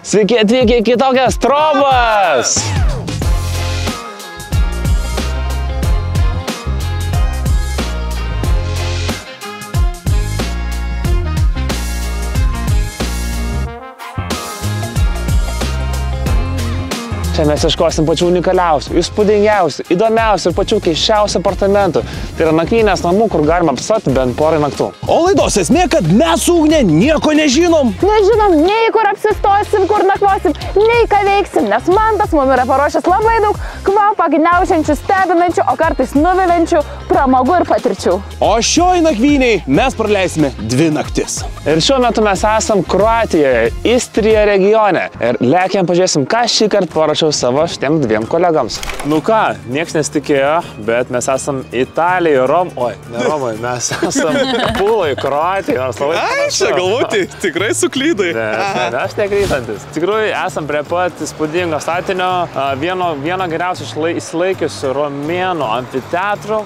Sveiki atvykę į kitokias trobas! Čia mes ieškosim pačių unikaliausių, įspūdingiausių, įdomiausių ir pačių keiščiausių apartamentų. Tai yra nakvynės namų, kur galima apsistoti bent porai naktų. O laidos esmė, kad mes su Ugne nieko nežinom. Nežinom nei kur apsistosim, kur nakvosim, nei ką veiksim, nes Mantas mums yra paruošęs labai daug kvapą gniaužiančių, stebinančių, o kartais nuviliančių pramogų ir patirčių. O šioj nakvyniai mes praleisime 2 naktis. Ir šiuo metu mes esam Kroatijoje, Istrija regione. Ir lėkiam pažiūrėsim, ką šį kartą parašiau savo šitiem 2 kolegams. Nu ką, nieks nesitikėjo, bet mes esam Italijoje, ne Romoje, mes esam Puloj, Kroatijoje. Ai, čia galvoti, tikrai suklydai. Ne, aš nekrytantis. Tikrųjų, esam prie pat įspūdingo statinio, vieno geriausiai įsilaikiusių romėnų amfiteatrų,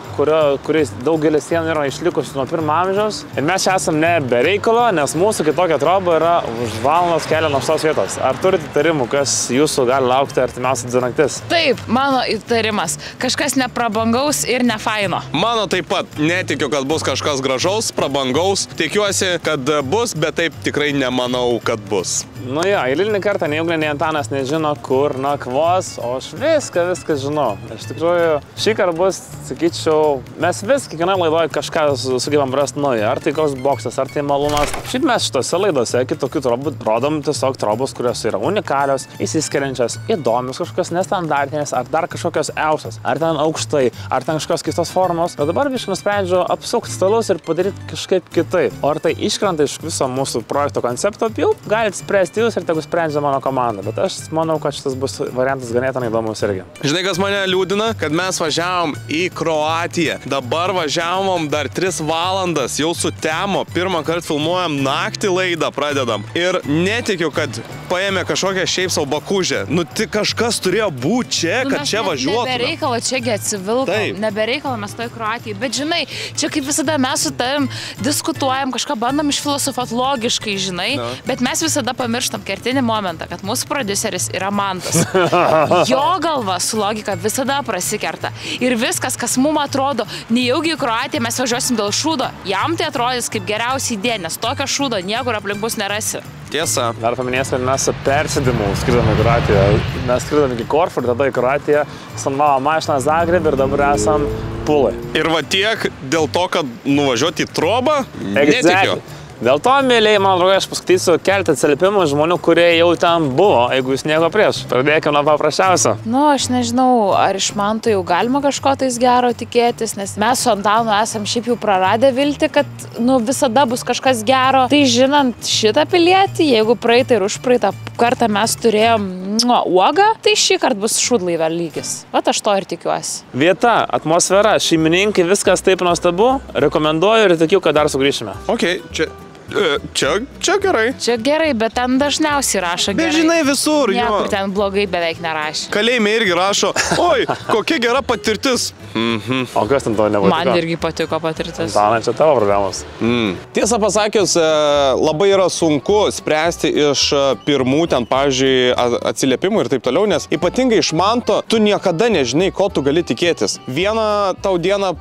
kuris daugelis sienų yra išlikusi nuo 1 amžiaus. Ir mes čia esam ne be reikalo, nes mūsų kitokia troba yra už valandos kelio nuo šitos vietos. Ar turite įtarimų, kas jūsų gali laukti artimiausias 2 naktis? Taip, mano įtarimas. Kažkas neprabangaus ir nefaino. Mano taip pat. Netikiu, kad bus kažkas gražaus, prabangaus. Tikiuosi, kad bus, bet taip tikrai nemanau, kad bus. Nu jo, eilinį kartą nei Ugnė, nei Antanas nežino, kur nakvos, o aš viską žinau. Iš tikrųjų, šį kartą bus, sakyčiau, mes kiekvienoje laidoje kažką sugebam rasti naują. Ar tai koks boksas, ar tai malūnas. Šiaip mes šitose laidose kitokių trobų rodom tiesiog trobus, kurios yra unikalios, įsiskiriančios, įdomios, kažkokios nestandartinės, ar dar kažkokios eusios, ar ten aukštai, ar ten kažkokios keistos formos. O dabar biškai nusprendžiu apsukti stalus ir padaryti kažkaip kitaip. O ar tai iškrenta iš viso mūsų projekto koncepto, jau galite spręsti jūs ir tegu sprendžia mano komanda. Bet aš manau, kad šitas bus variantas ganėtinai įdomus irgi. Žinai, kas mane liūdina? Kad mes važiavom į Kroatiją. Dabar važiavom dar 3 valandas, jau sutemo. Pirmą kartą filmuojam naktį laidą, pradedam. Ir netikiu, kad paėmė kažkokią šiaip savo bakužę. Nu, tik kažkas turėjo būti čia, kad čia važiuotume. Nebereikalo, čiagi atsivilkom. Nebereikalo mes toj Kroatijai. Bet žinai, čia kaip visada mes su tavim diskutuojam, kažką bandom išfilosofuoti logiškai, žinai. No. Bet mes visada pamirštam kertinį momentą, kad mūsų prodiuseris yra Mantas. Jo galva su logika visada prasikerta. Ir viskas, kas mums atrodo, nejaugi į Kroatiją mes važiuosim dėl šūdo, jam tai atrodys kaip geriausia idėja, nes tokio šūdo niekur aplink bus nerasi. Tiesa. Dar paminėsiu, kad mes su persėdimu skridome į Kroatiją. Mes skridome iki Korfų ir tada į Kroatiją, sanmavo mašiną Zagrebį ir dabar esam Puloj. Ir va tiek dėl to, kad nuvažiuoti į trobą, netikiu. Dėl to, mėlyje, man draugai, aš paskaitysiu keletą atsiliepimų žmonių, kurie jau ten buvo, jeigu jūs nieko prieš. Pradėkime nuo paprasčiausio. Nu, aš nežinau, ar iš Manto jau galima kažko tais gero tikėtis, nes mes su Antanu esam šiaip jau praradę viltį, kad visada bus kažkas gero. Tai žinant šitą pilietį, jeigu praeitą ir užpraeitą kartą mes turėjom uogą, tai šį kartą bus šūdlaivio lygis. Vat aš to ir tikiuosi. Vieta, atmosfera, šeimininkai, viskas taip nuostabu. Rekomenduoju ir tikiu, kad dar sugrįšime. Okay, čia gerai. Čia gerai, bet ten dažniausiai rašo gerai. Bet žinai visur, jo. Niekur ten blogai beveik nerašė. Kalėjime irgi rašo, oi, kokia gera patirtis. O kas ten to nepatiko? Man irgi patiko patirtis. Antana, čia tavo problemos. Tiesą pasakius, labai yra sunku spręsti iš pirmų ten, pavyzdžiui, atsiliepimų ir taip toliau, nes ypatingai iš Manto tu niekada nežinai, ko tu gali tikėtis. Vieną tau dieną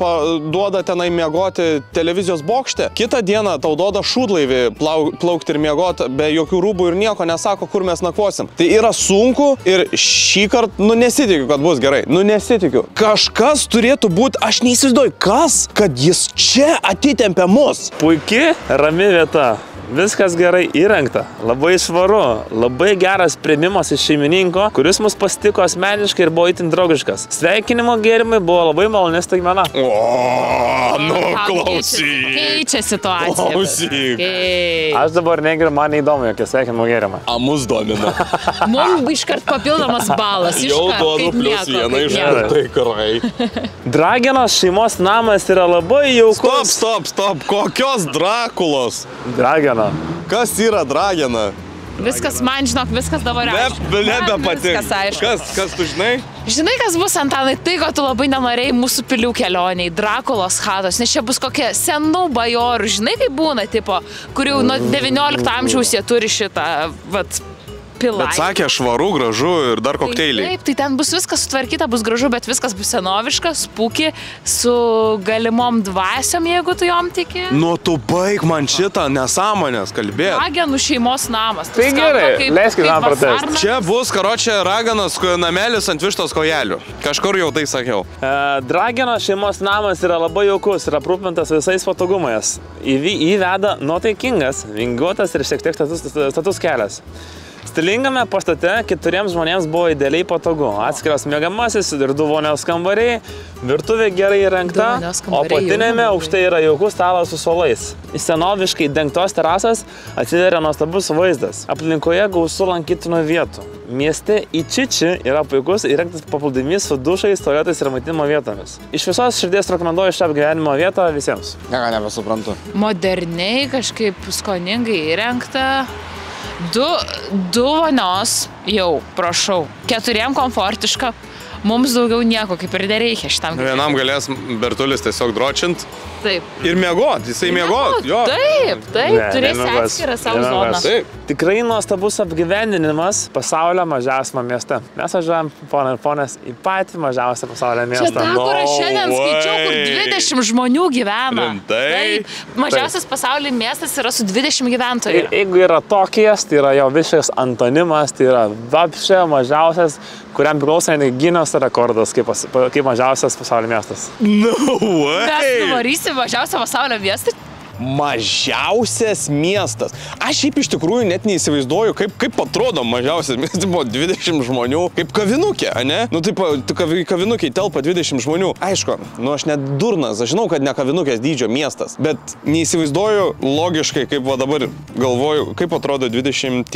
duoda tenai miegoti televizijos bokšte, kitą dieną tau duoda šūdlaivį plaukti ir miegoti be jokių rūbų ir nieko nesako, kur mes nakvosim. Tai yra sunku ir šį kartą, nesitikiu, kad bus gerai. Nesitikiu. Kažkas turėtų būti, aš neįsivaizduoju, kas, kad jis čia atitempia mus. Puiki, rami vieta. Viskas gerai įrengta, labai švaru, labai geras priėmimas iš šeimininko, kuris mus pasitiko asmeniškai ir buvo itin draugiškas. Sveikinimo gėrimai buvo labai maloni staigmena. Klausyk. Keičia situaciją. Klausyk. Aš dabar negeriu, man neįdomu, jokie sveikinimo gėrimai. Mus domina. Mums iškart papildomas balas. Jau duodu +1 iš tikrai. Dragenos šeimos namas yra labai jaukus. Stop. Kokios Drakulos? Dragena. Kas yra Dragena? Viskas man, žinok, viskas dabar aišku. Nebepatinka. Kas tu žinai? Žinai, kas bus, Antanai, tai, ko tu labai nenorėjai mūsų pilių kelioniai, Drakulos chatos, nes čia bus kokie senų bajorų, žinai, kaip būna, tipo, kur jau nuo 19 amžiaus jie turi šitą, vat, pilai. Bet sakė, švaru, gražu ir dar kokteiliai. Taip, tai ten bus viskas sutvarkyta, bus gražu, bet viskas bus senoviška, spūki, su galimom dvasiom, jeigu tu jom tiki. Nu, tu baig man šitą nesąmonės kalbėti. Ragenų šeimos namas. Tai gerai, leiskit man pratęsti. Čia bus, karočią, raganos namelis ant vištos kojelių. Kažkur jau tai sakiau. Drageno šeimos namas yra labai jaukus ir aprūpintas visais patogumais. Įveda nuotaikingas, vingiuotas ir šiek tiek status kelias. Stilingame pastate 4 žmonėms buvo idealiai patogu. Atskiras miegamasis ir 2 vonios kambariai, virtuvė gerai įrengta, o apatinėme aukštai yra jaukus stalas su suolais. Į senoviškai dengtos terasas atsiveria nuostabus vaizdas. Aplinkoje gausu lankytinų vietų. Mieste į Čiči yra puikus įrengtas paplūdimys su dušais, tualetais ir maitinimo vietomis. Iš visos širdies rekomenduoju šią apgyvenimo vietą visiems. Nebesuprantu. Moderniai, kažkaip skoningai įrengta. 2 vonios, jau, prašau. 4 komfortiška. Mums daugiau nieko, kaip ir nereikia šitam. Vienam galės Bertulis tiesiog dročint. Taip. Ir miegot, jisai miegot. Taip, turės atskirą savo zoną. Taip. Tikrai nuostabus apgyvendinimas pasaulio mažiausiame mieste. Mes važiuojam, ponai ir ponės, į patį mažiausią pasaulio miestą. Čia ta, kur aš šiandien skaičiau, kur 20 žmonių gyvena. Rimtai? Taip. Mažiausias pasaulio miestas yra su 20 gyventojų. Jeigu yra Tokijas, tai yra jo visiškas antonimas, tai yra vapšė mažiausias, kuriam priklauso Gineso rekordas kaip mažiausias pasaulio miestas. No way! Mes nuvarysim mažiausią pasaulio miestą. Mažiausias miestas. Aš šiaip iš tikrųjų net neįsivaizduoju, kaip atrodo mažiausias miestas. Buvo 20 žmonių, kaip kavinukė, ne? Nu taip, kavinukė telpa 20 žmonių. Aišku, nu aš net durnas, aš žinau, kad ne kavinukės dydžio miestas, bet neįsivaizduoju logiškai, kaip va dabar galvoju, kaip atrodo 20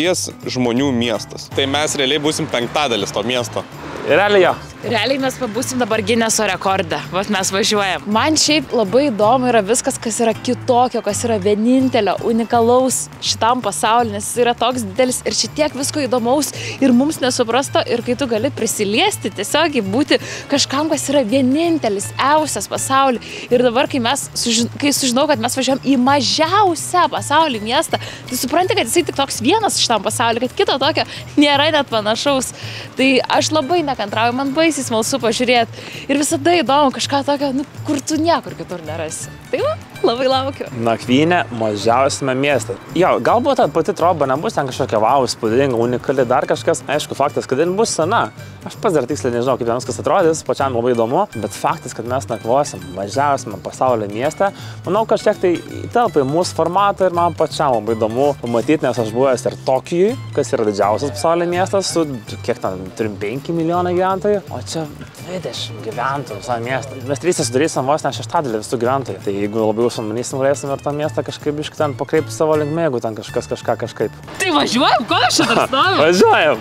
žmonių miestas. Tai mes realiai būsim 5/5 to miesto. Realiai jo. Realiai mes pabūsim dabar Gineso rekorde. Vat mes važiuojam. Man šiaip labai įdomu yra viskas, kas yra kitokio, kas yra vienintelio, unikalaus šitam pasauliu, nes jis yra toks didelis ir šitiek visko įdomaus ir mums nesuprasto ir kai tu gali prisiliesti, tiesiog būti kažkam, kas yra vienintelis, eusias pasaulyje. Ir dabar, kai sužinau, kad mes važiuojam į mažiausią pasaulį miestą, tai supranti, kad jisai tik toks vienas šitam pasauliu, kad kito tokio nėra net panašaus. Tai aš labai nekantrauju, man baisiai smalsu pažiūrėti ir visada įdomu kažką tokio, nu, kur tu niekur kitur nerasi. Tai va, labai laukiu. Nakvynė mažiausiame mieste. Jo, galbūt ta pati troba nebus ten kažkokia vau, spūdinga, unikali, dar kažkas. Aišku, faktas, kad jin bus sena. Aš pats dar tiksliai nežinau, kaip viskas atrodys, pačiam labai įdomu, bet faktas, kad mes nakvosim mažiausiame pasaulio mieste, manau, kažkiek tai telpa į mūsų formatą ir man pačiam labai įdomu pamatyti, nes aš buvęs ir Tokijui, kas yra didžiausias pasaulio miestas, su kiek ten turim 5 milijonai gyventojų, o čia 20 gyventojų visą miestą. Mes 3 sudarysim vos ne 1/6 visų gyventojų. Tai jeigu labai užsimanysim, galėsim ir tą miestą kažkaip biškį ten pakreipti savo linkmę, jeigu ten kažkas kažkaip. Tai važiuojam, ko aš čia dar stoviu? Važiuojam!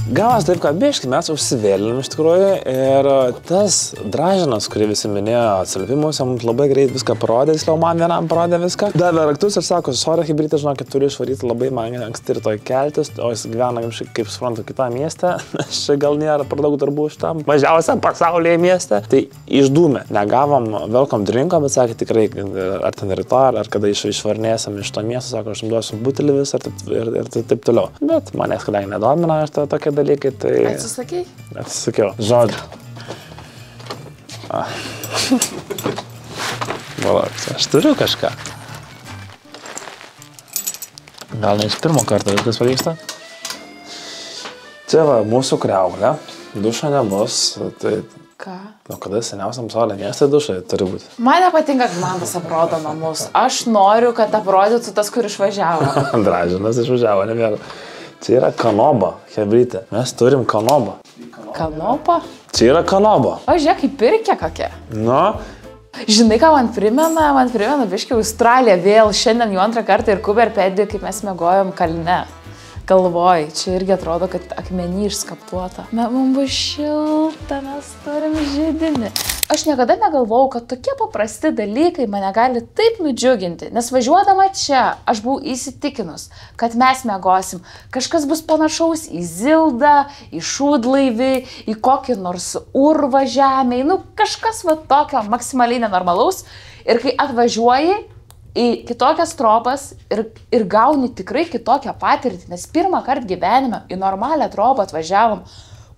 Gavas taip, kad biškį mes užsivėlinom iš tikrųjų ir tas Dražinas, kurį visi minėjo atsiliepimuose, mums labai greit viską parodė, jis man vienam parodė viską. Davė raktus ir sako, sorry, hibrytė, žinokit, turiu išvaryti labai man anksti rytoj keltis, o jis gyvena, kaip suprantu, kitą miestę, čia gal nėra per daug darbų šitam mažiausiam pasaulyje mieste. Tai išdūmė, negavom welcome drinko, bet sakė tikrai, ar ten rytoj, ar kada išvarnėsim iš to miesto, sako, aš jums duosiu butelį vis ir taip toliau. Bet manęs, kadangi nedomina, aš tokia dalykai, tai... Atsisakei? Atsisakiau. Žodžiu. Valauk, aš turiu kažką. Gal ne iš pirmo karto viskas pavyksta? Čia va, mūsų kriaulė. Dušo nebus. Tai... Ką? Nu, kada seniausiam pasaulio mieste dušai turi būti? Man nepatinka, kad man tas aprodo namus. Aš noriu, kad aprodytų tas, kur išvažiavo. Dražinas išvažiavo, nebėra. Čia yra kanoba, hebrytė. Mes turim kanobą. Kanopa? Čia yra kanoba. O žiūrėk, kaip pirkė kokia. Nu? Žinai, ką man primena? Man primena biškį Australiją vėl. Šiandien jau 2 kartą ir Kuber pėdė, kaip mes miegojom kalne. Galvoj, čia irgi atrodo, kad akmenį išskaptuota. Mums bus šilta, mes turim židinį. aš niekada negalvojau, kad tokie paprasti dalykai mane gali taip nudžiuginti, nes važiuodama čia aš buvau įsitikinus, kad mes miegosim. Kažkas bus panašaus į Zildą, į šūdlaivį, į kokį nors urvą žemėj, nu kažkas va tokio maksimaliai nenormalaus. Ir kai atvažiuoji į kitokias tropas ir gauni tikrai kitokią patirtį, nes pirmą kartą gyvenime į normalią tropą atvažiavom,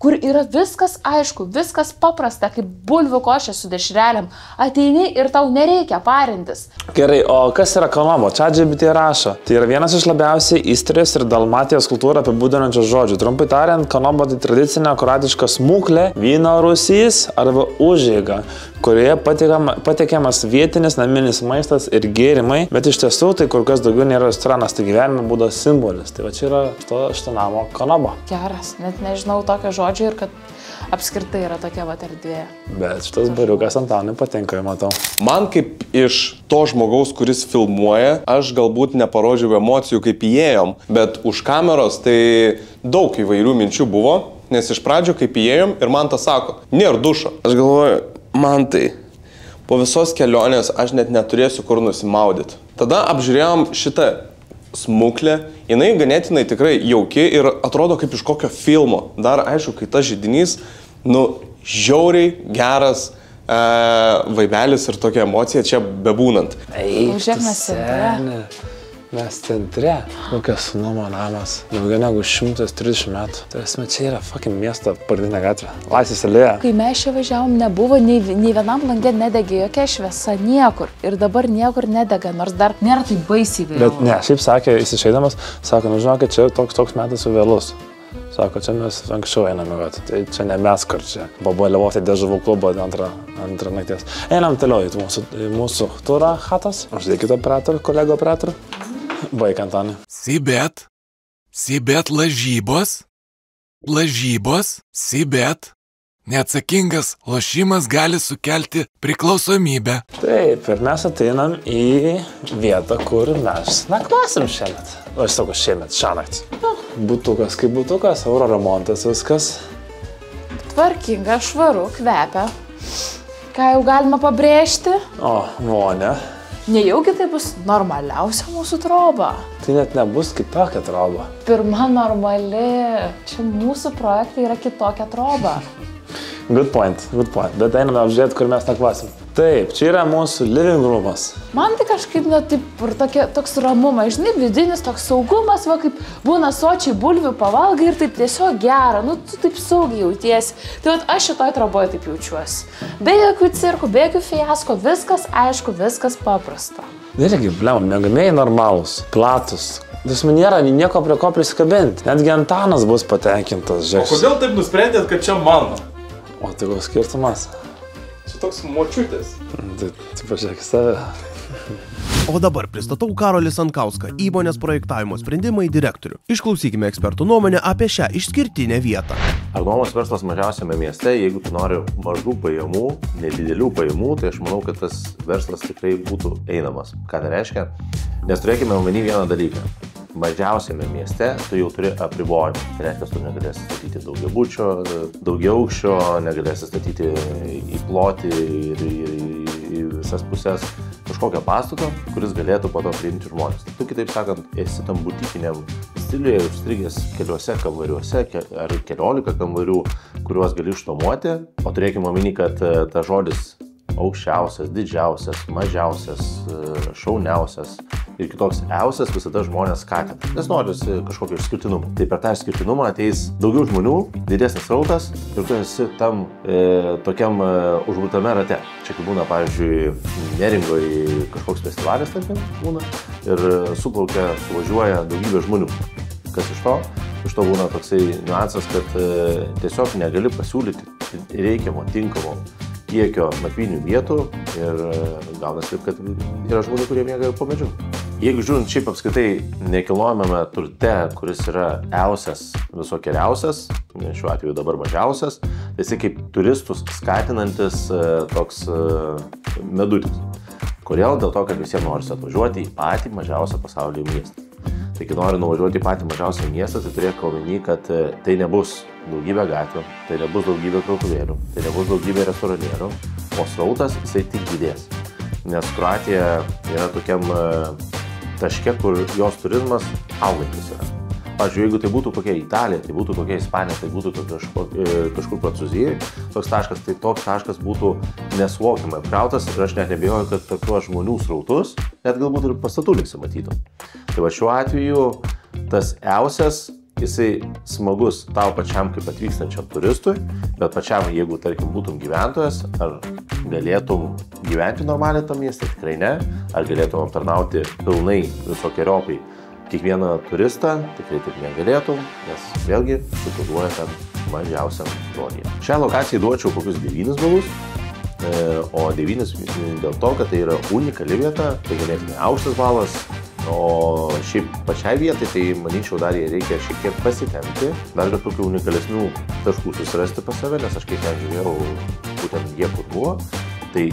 kur yra viskas aišku, viskas paprasta, kaip bulvių košė su dešrelėm. Ateini ir tau nereikia parintis. Gerai, o kas yra Kanobo? ChatGPT rašo. Tai yra vienas iš labiausiai Istrijos ir Dalmatijos kultūrą apibūdinančių žodžių. Trumpai tariant, Kanobo tai tradicinė kroatiška smuklė, vyno rūsys arba užeiga, kurioje patiekiamas vietinis naminis maistas ir gėrimai, bet iš tiesų tai kur kas daugiau nėra restoranas, tai gyvenimo būdo simbolis. Tai va čia yra šito namo Kanobo. Geras, net nežinau tokio žodžio ir kad apskritai yra tokia va erdvė. Bet šitas bariukas Antanui patinka, jau matau. Man kaip iš to žmogaus, kuris filmuoja, aš galbūt neparodžiau emocijų, kaip įėjom, bet už kameros tai daug įvairių minčių buvo, nes iš pradžių kaip įėjom ir man tas sako, nėra dušo. Aš galvoju, man tai po visos kelionės aš net neturėsiu kur nusimaudyti. Tada apžiūrėjom šitą smuklę, jinai ganėtinai tikrai jauki ir atrodo kaip iš kokio filmo. Dar aišku, kai tas židinys, žiauriai geras vaibelis ir tokia emocija čia bebūnant. Užėk mes centre. Mes centre. Kokias nuomo namas. Daugiau negu 130 metų. Tai esmė, čia yra fucking miesto pagrindinė gatvė. Laisvės alėja. Kai mes čia važiavom, nebuvo nei vienam lange nedegė jokia šviesa niekur. Ir dabar niekur nedega, nors dar nėra tai baisiai vėlu. Bet ne, šiaip sakė, jis išeidamas, sako, žinokit, čia toks metas jau vėlus. Sako, čia mes anksčiau einame, tai čia ne mes, kur čia. Buvo Levovai dėžuvų klubo antrą nakties. Einam toliau į mūsų turą chatos. Uždėkite operatorių, kolego operatorių. Baik, Antanai. Sibet lažybos, Sibet. Neatsakingas lošimas gali sukelti priklausomybę. Taip, ir mes ateinam į vietą, kur mes nakvosim šiemet. O aš sakau, šiemet, šiąnakt. Butukas kaip butukas, euro remontas, viskas. Tvarkinga, švaru, kvepia. Ką jau galima pabrėžti? O, vonė. Nejaugi tai bus normaliausia mūsų troba. Tai net nebus kitokia troba. Pirma normali. Čia mūsų projektai yra kitokia troba. Good point. Bet einame apžiūrėti, kur mes nakvosim. Taip, čia yra mūsų living roomas. Man tai kažkaip, taip, ir toks ramumas, žinai, vidinis toks saugumas, va, kaip būna sočiai bulvių pavalgai ir taip tiesiog gera, tu taip saugiai jautiesi. Tai va, aš šitoj troboje taip jaučiuosi. Be jokių cirkų, be jokių fiasko, viskas aišku, viskas paprasta. Irgi, blem, miegamieji normalūs, platus. Tas man nėra nieko prie ko prisikabinti. Netgi Antanas bus patenkintas, žiūrėk. O kodėl taip nusprendėt, kad čia mano? O tai koks skirtumas? Čia toks močiutės. Tai pažiūrėk save. O dabar pristatau Karolį Sankauską, įmonės projektavimo sprendimai direktorių. Išklausykime ekspertų nuomonę apie šią išskirtinę vietą. Ar nuomos verslas mažiausiame mieste, jeigu tu nori mažų pajamų, nedidelių pajamų, tai aš manau, kad tas verslas tikrai būtų einamas. Ką tai reiškia? Nes turėkime omeny vieną dalyką. Mažiausiame mieste tu jau turi apribojimą. Tai reiškia, tu negalėsi statyti daugiabučio, daugiaaukščio, negalėsi statyti į plotį ir į visas pusės kažkokią pastatą, kuris galėtų po to priimti žmonės. Tu, kitaip sakant, esi tam butikiniam stiliuje užstrigęs keliuose kambariuose ar 14 kambarių, kuriuos gali išnuomoti, o turėkime omeny, kad ta žodis aukščiausias, didžiausias, mažiausias, šauniausias ir kitoks eausias visada žmonės skatina. Nes norisi kažkokio išskirtinumo. Tai per tą išskirtinumą ateis daugiau žmonių, didesnis srautas ir tu esi tam tokiam užburtame rate. Čia kaip būna, pavyzdžiui, Neringoje kažkoks festivalis, tarkim, būna ir suvažiuoja daugybė žmonių. Kas iš to? Iš to būna toksai niuansas, kad tiesiog negali pasiūlyti reikiamo, tinkamo kiekio nakvynių vietų ir gaunasi taip, kad yra žmonių, kurie miega po medžiu. Jeigu žiūrint šiaip apskritai nekilnojamame turte, kuris yra eausias, visokeriausias, šiuo atveju dabar mažiausias, tai jisai kaip turistus skatinantis toks medutis. Kodėl? Dėl to, kad visiems norisi atvažiuoti į patį mažiausią pasaulyje miestą. Tai kai nori nuvažiuoti į patį mažiausią miestą, tai turėk omeny, kad tai nebus daugybė gatvių, tai nebus daugybė krautuvėlių, tai nebus daugybė restoranėlių, o srautas jisai tik didės. Nes Kroatija yra tokiam taške, kur jos turizmas augantis yra. Pavyzdžiui, jeigu tai būtų kokia Italija, tai būtų kokia Ispanija, tai būtų kažkur Prancūzijoje, toks taškas būtų nesuvokiamai apkrautas ir aš net nebijoju, kad tokios žmonių srautus net galbūt ir pastatų nesimatytų. Tai va šiuo atveju tas EUSES, jisai smagus tau pačiam kaip atvykstančiam turistui, bet pačiam, jeigu, tarkim, būtum gyventojas, ar galėtum gyventi normaliai tam mieste, tikrai ne, ar galėtum aptarnauti pilnai visokiojopai kiekvieną turistą, tikrai taip negalėtum, nes vėlgi sukoduoja tam mažiausiam žodyje. Šią lokaciją duočiau kokius 9 balus, o 9 dėl to, kad tai yra unikali vieta, tai ganėtinai aukštas balas, o šiaip pačiai vietai, tai manyčiau dar reikia šiek tiek pasitempti, dar kad tokių unikalesnių taškų susirasti pas save, nes aš kiek žiūrėjau, būtent jie kur buvo, tai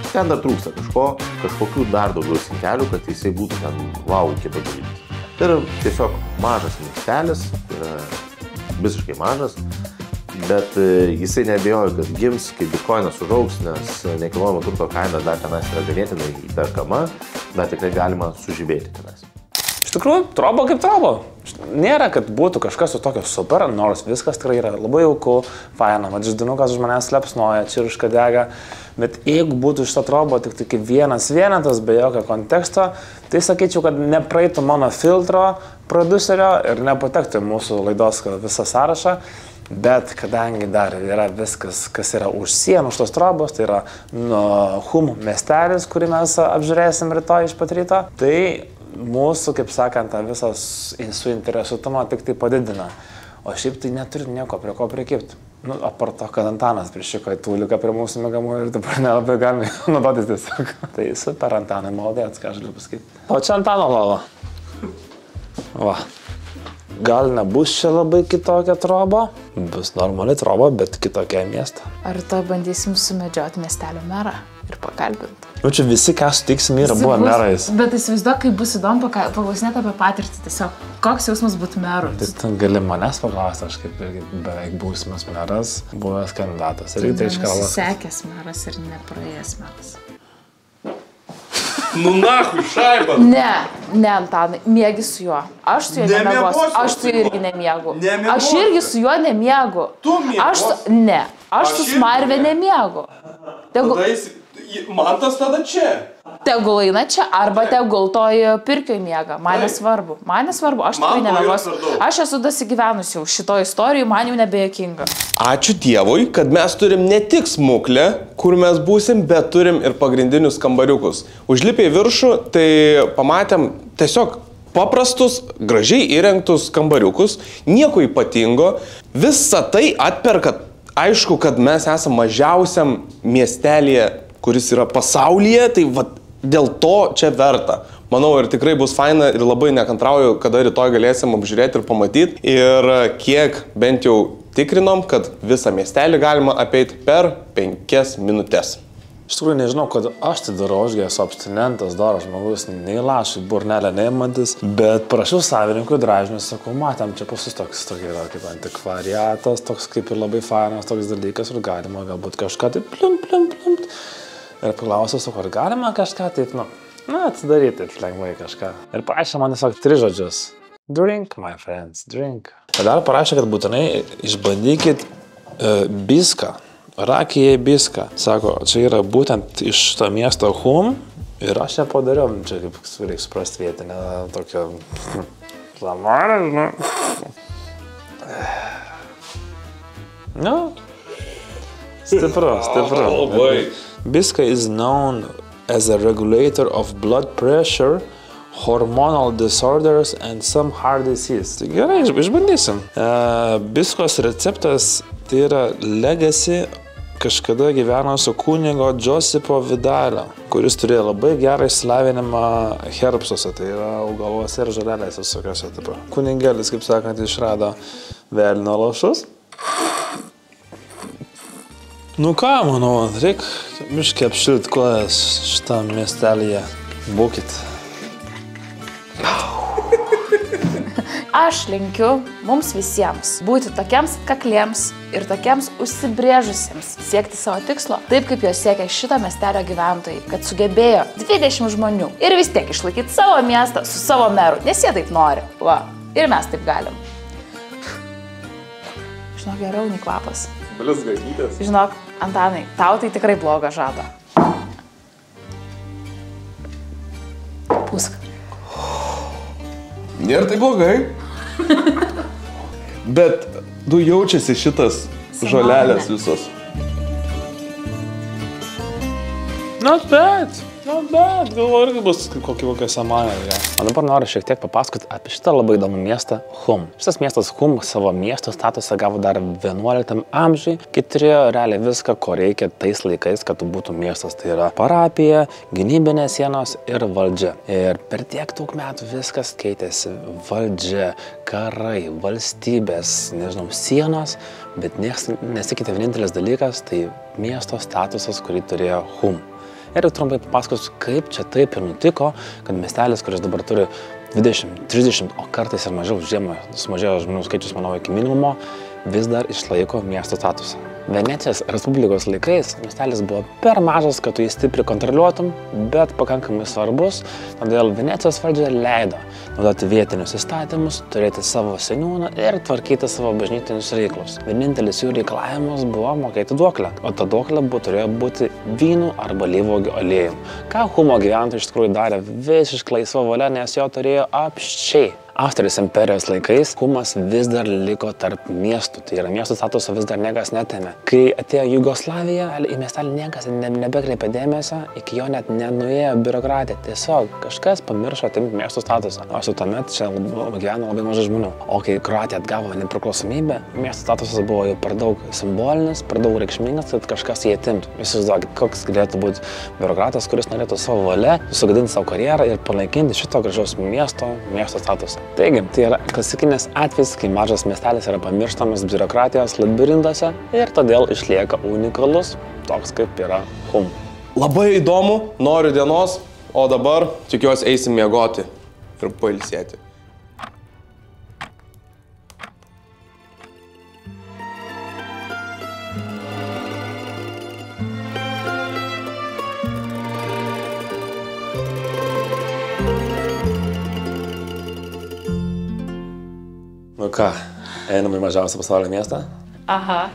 ten dar trūksta kažkokių dar daugiau sinkelių, kad jisai būtų ten wow, iki padarytas. Tai yra tiesiog mažas miestelis, tai yra visiškai mažas, bet jisai neabejoja, kad gims, kai bitkoinas užaugs, nes nekilnojamo turto kaina dar tenais yra ganėtinai įperkama, dar tikrai galima sužibėti tenais. Iš tikrųjų, trobo kaip trobo. Nėra, kad būtų kažkas su tokio super, nors viskas tikrai yra labai jauku, faina, ždinukas už manęs lepsnoja, čirška dega, bet jeigu būtų šitą trobo tik kaip vienas vienetas, be jokio konteksto, tai sakyčiau, kad nepraeitų mano filtro producerio ir nepatektų į mūsų laidos visą sąrašą, bet kadangi dar yra viskas, kas yra už sienų, už tos trobos, tai yra Hum miestelis, kurį mes apžiūrėsim rytoj iš pat ryto, tai mūsų, kaip sakant, visą suinteresuotumą tik tai padidina. O šiaip tai neturi nieko prie ko prikipti. Apart to, kad Antanas prišiko į tūliką prie mūsų mėgamų ir dabar nelabai galime naudotis tiesiog. Tai super Antanai, maldėts, ką aš galiu pasakyti. O čia Antano lova. Va. Gal nebus čia labai kitokia troba, bus normali troba, bet kitokia miesta. Ar to bandysim sumedžioti miestelio merą ir pakalbinti? Čia visi, ką sutiksim, yra buvo merais. Bet įsivaizduok, kaip bus įdomu paklausinėti apie patirtį tiesiog. Koks jausmas būtų meru? Tai gali manęs paklausti, aš kaip beveik būsimas meras, buvęs kandidatas. Ir tai iškalba. Sekęs meras ir nepraėjęs meras. Nahui, šaiba! Ne, Antanai, miegi su juo. Aš su juo nemiegosiu. Aš su juo irgi nemiegu. Aš irgi su juo nemiegu. Tu miegos? Ne, aš su Smarve nemiegu. Man tas tada čia. Tegul eina čia, arba tegul toj pirkioj miega. Man nesvarbu. Aš tikrai nemiegosiu. Aš esu dasigyvenus jau šitoj istorijai, man jau nebejokinga. Ačiū Dievui, kad mes turim ne tik smuklę, kur mes būsim, bet turim ir pagrindinius kambariukus. Užlipę į viršų, tai pamatėm tiesiog paprastus, gražiai įrengtus kambariukus, nieko ypatingo. Visą tai atperka, aišku, kad mes esame mažiausiam miestelėje, kuris yra pasaulyje, tai dėl to čia verta. Manau, ir tikrai bus faina ir labai nekantrauju, kada rytoj galėsim apžiūrėti ir pamatyti. Ir kiek bent jau tikrinom, kad visą miestelį galima apeiti per 5 minutės. Iš tikrųjų nežinau, kad aš tai darau, aš esu abstinentas, daro žmogus, nei lašai, burnelė neimantis, bet prašiau savininkui dražnius, sakau, matėm, čia pas jūs toks yra kaip antikvariatas, toks kaip ir labai fainas toks dalykas ir galima galbūt kažką taip plimt. Ir paklausiau, sakau, ar galima kažką taip, atsidaryti lengvai kažką. Ir parašė man tiesiog 3 žodžius. Drink, my friends, drink. Ir dar parašė, kad būtinai išbandykit biską. Rakija biską. Sako, čia yra būtent iš to miesto Hum. Ir aš ją padariau, čia kaip reikia suprasti vietinę tokią... Stipru. Biska is known as a regulator of blood pressure, hormonal disorders and some heart disease. Tai gerai, išbandysim. Biskos receptas tai yra legacy kažkada gyvenusio kunigo Josipo Vidalio, kuris turėjo labai gerą išsilavinimą herbsuose, tai yra augaluose ir žolelėse visokiose. Kunigėlis, kaip sakant, išrado velnio lašus. Ką, manau, reikia miškai apšilti kojas šitam miestelyje. Būkit. Aš linkiu mums visiems būti tokiems kakliems ir tokiems užsibrėžusiems siekti savo tikslo, taip kaip jo siekia šito miestelio gyventojai, kad sugebėjo 20 žmonių ir vis tiek išlaikyti savo miestą su savo meru, nes jie taip nori. Va, ir mes taip galim. Žinok, geriau nei kvapas. Blizgaitytės. Žinok, Antanai, tau tai tikrai bloga žada. Pūsk. Nėra tai blogai. Bet tu jaučiasi šitas žolelės visos. Bet, galvoju, irgi bus kokia samanė. Ja. O dabar noriu šiek tiek papasakoti apie šitą labai įdomų miestą Hum. Šitas miestas Hum savo miesto statusą gavo dar 11 amžiui, kai turėjo realiai viską, ko reikia tais laikais, kad būtų miestas. Tai yra parapija, gynybinės sienos ir valdžia. Ir per tiek daug metų viskas keitėsi. Valdžia, karai, valstybės, nežinau, sienos, bet niekas nesikeitė vienintelis dalykas, tai miesto statusas, kurį turėjo Hum. Ir trumpai papasakosiu, kaip čia taip ir nutiko, kad miestelis, kuris dabar turi 20, 30, o kartais ir mažiau, žiemą sumažėjo žmonių skaičius, manau, iki minimumo, vis dar išlaiko miesto statusą. Venecijos Respublikos laikais miestelis buvo per mažas, kad tu jį stipriai kontroliuotum, bet pakankamai svarbus, todėl Venecijos valdžia leido naudoti vietinius įstatymus, turėti savo seniūną ir tvarkyti savo bažnytinius reikalus. Vienintelis jų reikalavimas buvo mokėti duoklę, o ta duoklė turėjo būti vynų arba alyvuogių aliejum. Ką Humo gyventojai iš tikrųjų darė visiškai laisva valia, nes jo turėjo apsčiai. Austrijos imperijos laikais Humas vis dar liko tarp miestų, tai yra miestų statuso vis dar niekas netėmė. Kai atėjo Jugoslavija, į miestelį niekas nebekreipė dėmesio, iki jo net nenuėjo biurokratija. Tiesiog kažkas pamiršo atimti miestų statusą. O su tuomet čia gyveno labai mažai žmonių. O kai Kroatija atgavo nepriklausomybę, miestų statusas buvo jau per daug simbolinis, per daug reikšmingas, kad kažkas jį atimtų. Įsivaizduokit, koks galėtų būti biurokratas, kuris norėtų savo valia sugadinti savo karjerą ir panaikinti šito gražaus miesto statusą. Taigi, tai yra klasikinis atvejis, kai mažas miestelis yra pamirštamas biurokratijos labirintuose ir todėl išlieka unikalus, toks kaip yra Hum. Labai įdomu, noriu dienos, o dabar tikiuosi eisim miegoti ir pailsėti. Nu ką, einam į mažiausią pasaulio miestą? Aha.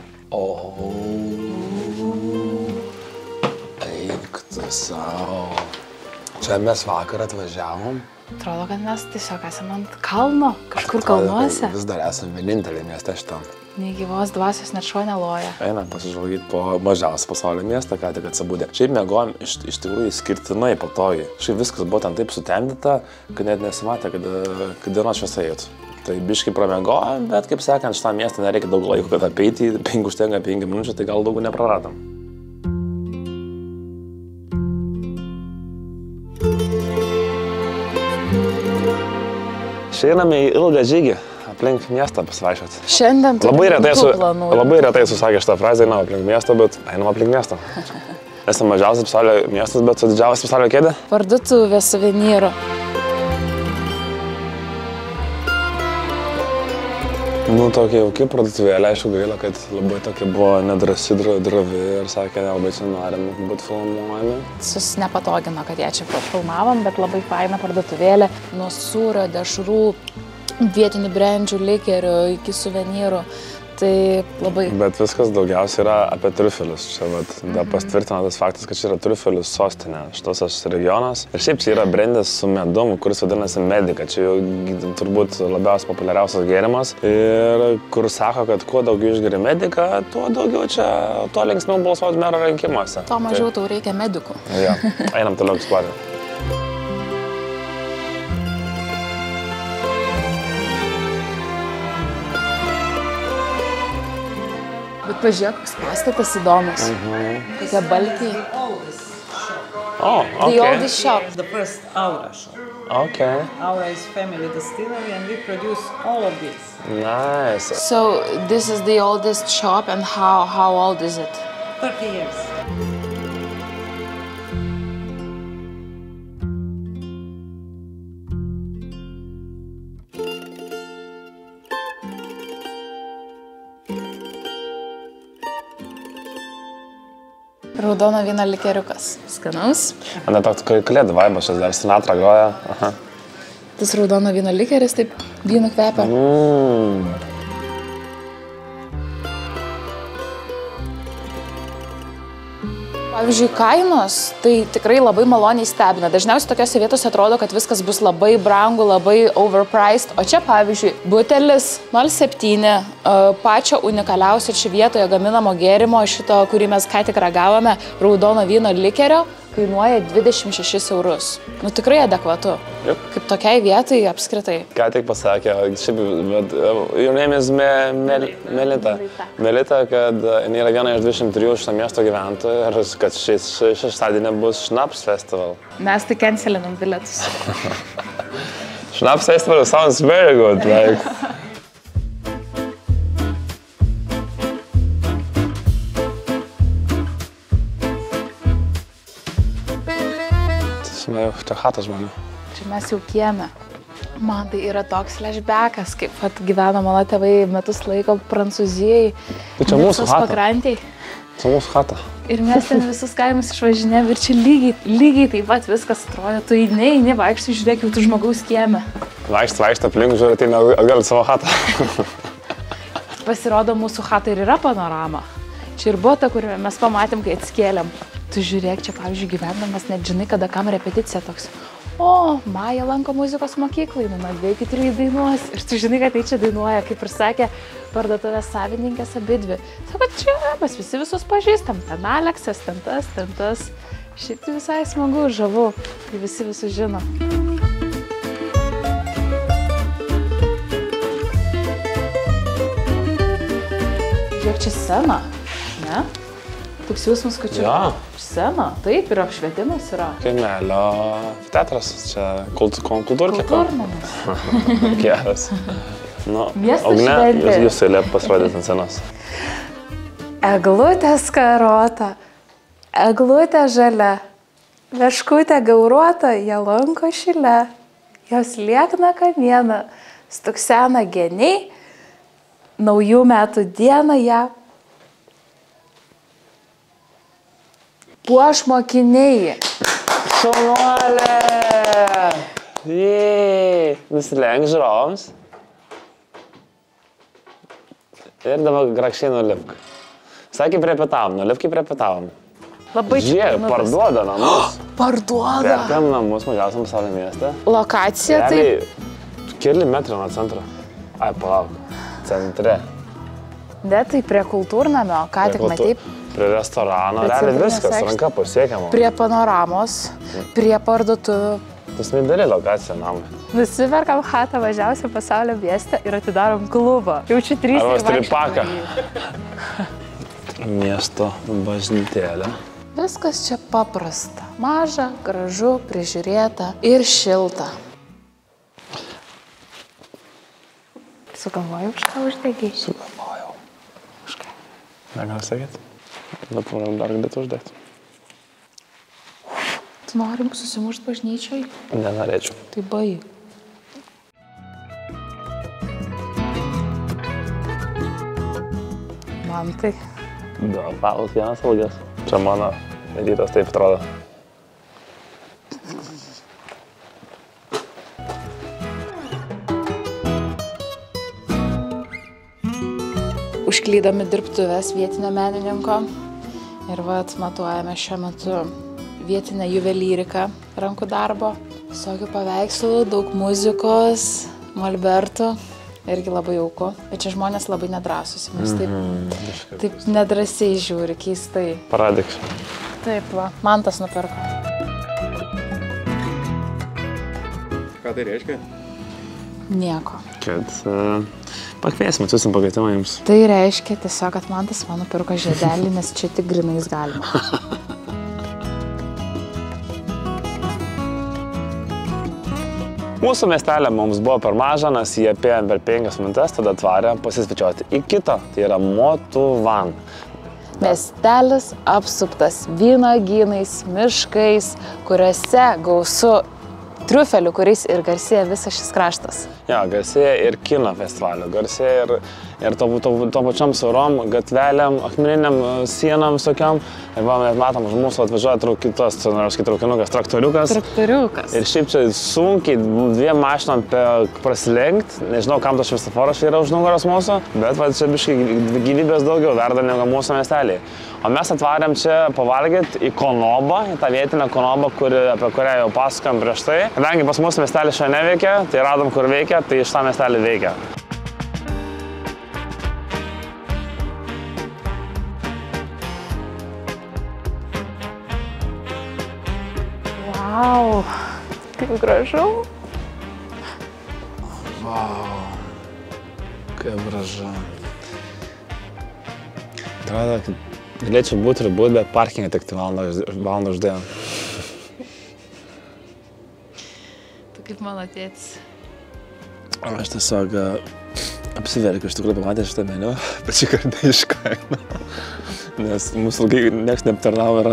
Eik tu savo. Čia mes vakar atvažiavom. Atrodo, kad mes tiesiog esame ant kalno, kažkur kalnuose. Vis dar esame vieninteliai mieste šitam. Nei gyvos dvasios net šuo neloja. Einam pasižvalgyti po mažiausią pasaulio miestą, ką tik atsibūdė. Šiaip miegojom iš tikrųjų skirtinai patogiai. Šiaip viskas buvo ten taip sutemdyta, kad net nesimatė, kad dienos šviesa eitų. Tai biškai pramiegojom, bet kaip sakant, šitą miestą nereikia daug laiko, kad apeiti, 5 užtenka 5 minučių, tai gal daug nepraradom. Išeiname į ilgą žygį, aplink miestą pasivaikščioti. Šiandien labai retai susakė šitą frazę, einam aplink miestą, bet einam aplink miestą. Esame mažiausias pasaulio miestas, bet su didžiausias pasaulio kėdė. Parduotuvė suvenyrų. Nu, tokia jauki parduotuvėlė, aišku, gaila, kad labai tokia buvo nedrasi, dravi ir sakė, nelabai čia norim būti filmuojami. Nepatogino, kad ją čia filmavom, bet labai faina parduotuvėlė. Nuo sūrio, dešrų, vietinių brendžių, likerių iki suvenyrų. Tai labai... Bet viskas daugiausiai yra apie triufelius. Čia pastvirtina tas faktas, kad čia yra triufelių sostinė, šitas regionas. Ir šiaip čia yra brendis su medum, kuris vadinasi Medika. Čia jau turbūt labiausiai populiariausias gėrimas. Ir kur sako, kad kuo daugiau išgeri Mediką, tuo daugiau čia, tuo linksmiau balsuoti mero rinkimuose. Tuo mažiau tau reikia medikų. Ja, einam toliau eksplorinti. Bet pažiūrėk, koks pastatas įdomus. Kokie balkiai. Oh, okay. The oldest shop. The first Aura shop. Okay. Aura is family distillery and we produce all of this. Nice. So this is the oldest shop and how old is it? 30 years. Raudono vyno likeriukas. Skanaus. Man toks kalėdų vaibas, šis dar Sinatra groja. Aha. Tas raudono vyno likeris taip vynu kvepia. Pavyzdžiui, kainos tai tikrai labai maloniai stebina. Dažniausiai tokiose vietose atrodo, kad viskas bus labai brangu, labai overpriced. O čia, pavyzdžiui, butelis 0,7 pačio unikaliausio čia vietoje gaminamo gėrimo, šito, kurį mes ką tik ragavome, raudono vyno likerio, kainuoja 26 eurus. Nu tikrai adekvatu. Kaip tokiai vietai apskritai. Ką tik pasakė, šiaip, your name is Melita. Melita, kad jinai yra viena iš 23 šito miesto gyventojų ir kad šeštadienį bus Schnaps Festival. Mes tai cancelinam bilietus. Schnaps Festival sounds very good, like. Čia chatas žmonių. Čia mes jau kieme. Man tai yra toks flashbackas, kaip gyveno mano tėvai metus laiko Prancūzijai. Tai čia mūsų chata. Pakrantiai. Čia mūsų chata. Ir mes ten visus kaimus išvažinėm ir čia lygiai taip pat viskas atrodo. Tu eini, vaikštai, žiūrėk, jau tu žmogaus kieme. Vaikštai aplink, žiūrėk, ateina atgal į savo chatą. Pasirodo, mūsų chata ir yra panorama. Čia ir buvo ta, kur mes pamatėm, kai atskėlėm. Tu žiūrėk, čia, pavyzdžiui, gyvendamas, net žinai, kada kam repeticija toks. O, Maja lanko muzikos mokyklai, nuo 2 iki 3 dainuos. Ir tu žinai, kad tai čia dainuoja, kaip ir sakė parduotuvės savininkės abidvi. Sako, čia mes visi visus pažįstam. Ten Aleksas, ten tas. Šiaip tai visai smagu, žavu, kai visi visus žino. Žiūrėk, čia scena, ne? Toks jausmas, kad čia scena, taip, ir apšvietimas yra. Kaimelio teatras, čia kultūrkė. Kultūrnamas. Geras. Nu, Miestas šventė. Jūs eilė pasirodėt ant scenos. Eglutė skarota, eglutė žalia, veškutė gauruota, jie lanko šile, jos liekna kamieną, stuksena geniai, naujų metų dieną ją puoš mokiniai. Šaunuolė! Jei! Nusilenk žiūrovams. Ir dabar grakščiai nulipk. Sakė, pripetavom. Labai čia. Žiūrėk, parduoda namus. Parduoda. Perkam namus mažiausiam pasaulio mieste. Lokacija tai... Keli metrai nuo centro. Ai, palauk. Centre. Ne, tai prie kultūrnamio, ką tik matei. Prie restorano, realiai viskas, ranka pasiekiama. Prie panoramos, prie parduotuvių. Tas neįdėlė lokacija namai. Nusiperkam chatą mažiausią pasaulio miestą ir atidarom klubą. Jaučiu 3 arba stripaką. Miesto bažnytėlė. Viskas čia paprasta. Maža, gražu, prižiūrėta ir šilta. Sugalvojau, už ką uždegiai? Sugalvojau. Už ką? Negaliu sakyti. Bet dar galėtų uždegti. Tu norim susimušti bažnyčioj? Nenorėčiau. Tai baig. Man tai. Du apvalus, vienas ilgas. Čia mano rytas taip atrodo. Užklydami dirbtuvės vietinio menininko ir matuojame šiuo metu vietinę juvelyriką rankų darbo. Visokių paveikslų, daug muzikos, molbertų, irgi labai jauku. Bet čia žmonės labai nedrąsus, mes taip nedrąsiai žiūri, keistai. Paradyk. Taip, va, man tas nupirko. Ką tai reiškia? Nieko. Kad pakviesim, atsiusim pakvietimą jums. Tai reiškia tiesiog, kad man tas mano pirko žiedelį, nes čia tik grinais galima. Mūsų miestelė mums buvo per maža, nes jie apėjom per 5 minutes, tada atvarė pasisvečiuoti į kitą, tai yra Motuvan. Miestelis apsuptas vynogynais, miškais, kuriuose gausu triufelių, kuriais ir garsėja visas šis kraštas. Jo, garsėja ir kino festivalių, garsėja ir to pačiam siaurom gatvelėm, akmeniniam sienam visokiam. Ir matom, už mūsų atvažiuoja kitas traukinukas, traktoriukas. Ir šiaip čia sunkiai dviem mašinom prasilenkti. Nežinau, kam tas šviesoforas yra už nugaros mūsų, bet čia biškai gyvybės daugiau verda negu mūsų miestelį. O mes atvarėm čia pavalgyti į Konobą, į tą vietinę Konobą, apie kurią jau pasakojom prieš tai. Kadangi pas mūsų miestelį šiandien neveikia, tai radom, kur veikia, tai iš tą miestelį veikia. Vau, kaip gražu. Vau, kaip gražu. Atrodo, kad galėčiau būti ir būti, bet parkingą tik valandą uždėjom. Tu kaip mano tėtis. Aš tiesiog apsiverkiu, iš tikrųjų pamatęs šitą meniu, bet šį kartą iš kaimo. Nes mūsų ilgai nieks neaptarnavo ir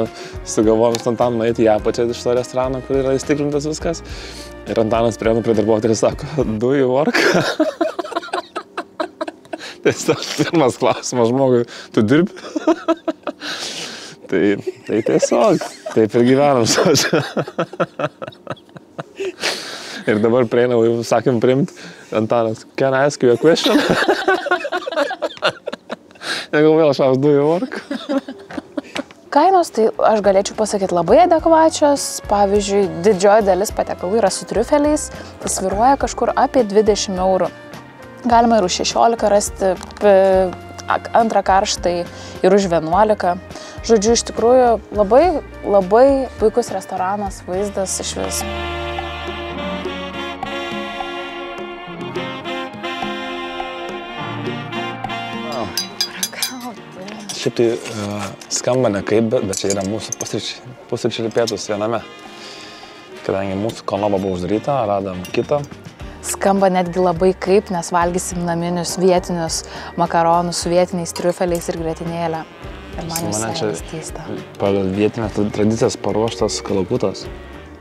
sugalvojom su Antanu nueiti į apačią iš to restorano, kur yra įstiklintas viskas. Ir Antanas prieina prie darbuotojų ir sako, do you work? Tiesiog pirmas klausimas žmogui, tu dirbi? Tai tiesiog, taip ir gyvenam su. Ir dabar prieina, jau sakėm priimti, Antanas, can I ask you a question? Jeigu vėl aš do you work? Kainos, tai aš galėčiau pasakyti labai adekvačios. Pavyzdžiui, didžioji dalis patiekalų yra su triufeliais, tai svyruoja kažkur apie 20 eurų. Galima ir už 16 rasti, antrą karštą ir už 11. Žodžiu, iš tikrųjų labai puikus restoranas, vaizdas iš vis. Šiaip tai skamba ne kaip, bet čia yra mūsų pusryčiai ir pietus viename. Kadangi mūsų Konoba buvo uždaryta, radom kitą. Skamba netgi labai kaip, nes valgysim naminius vietinius makaronus su vietiniais triufeliais ir grietinėlę. Ir man visai keista. Pagal vietinės tradicijas paruoštas kalakutas.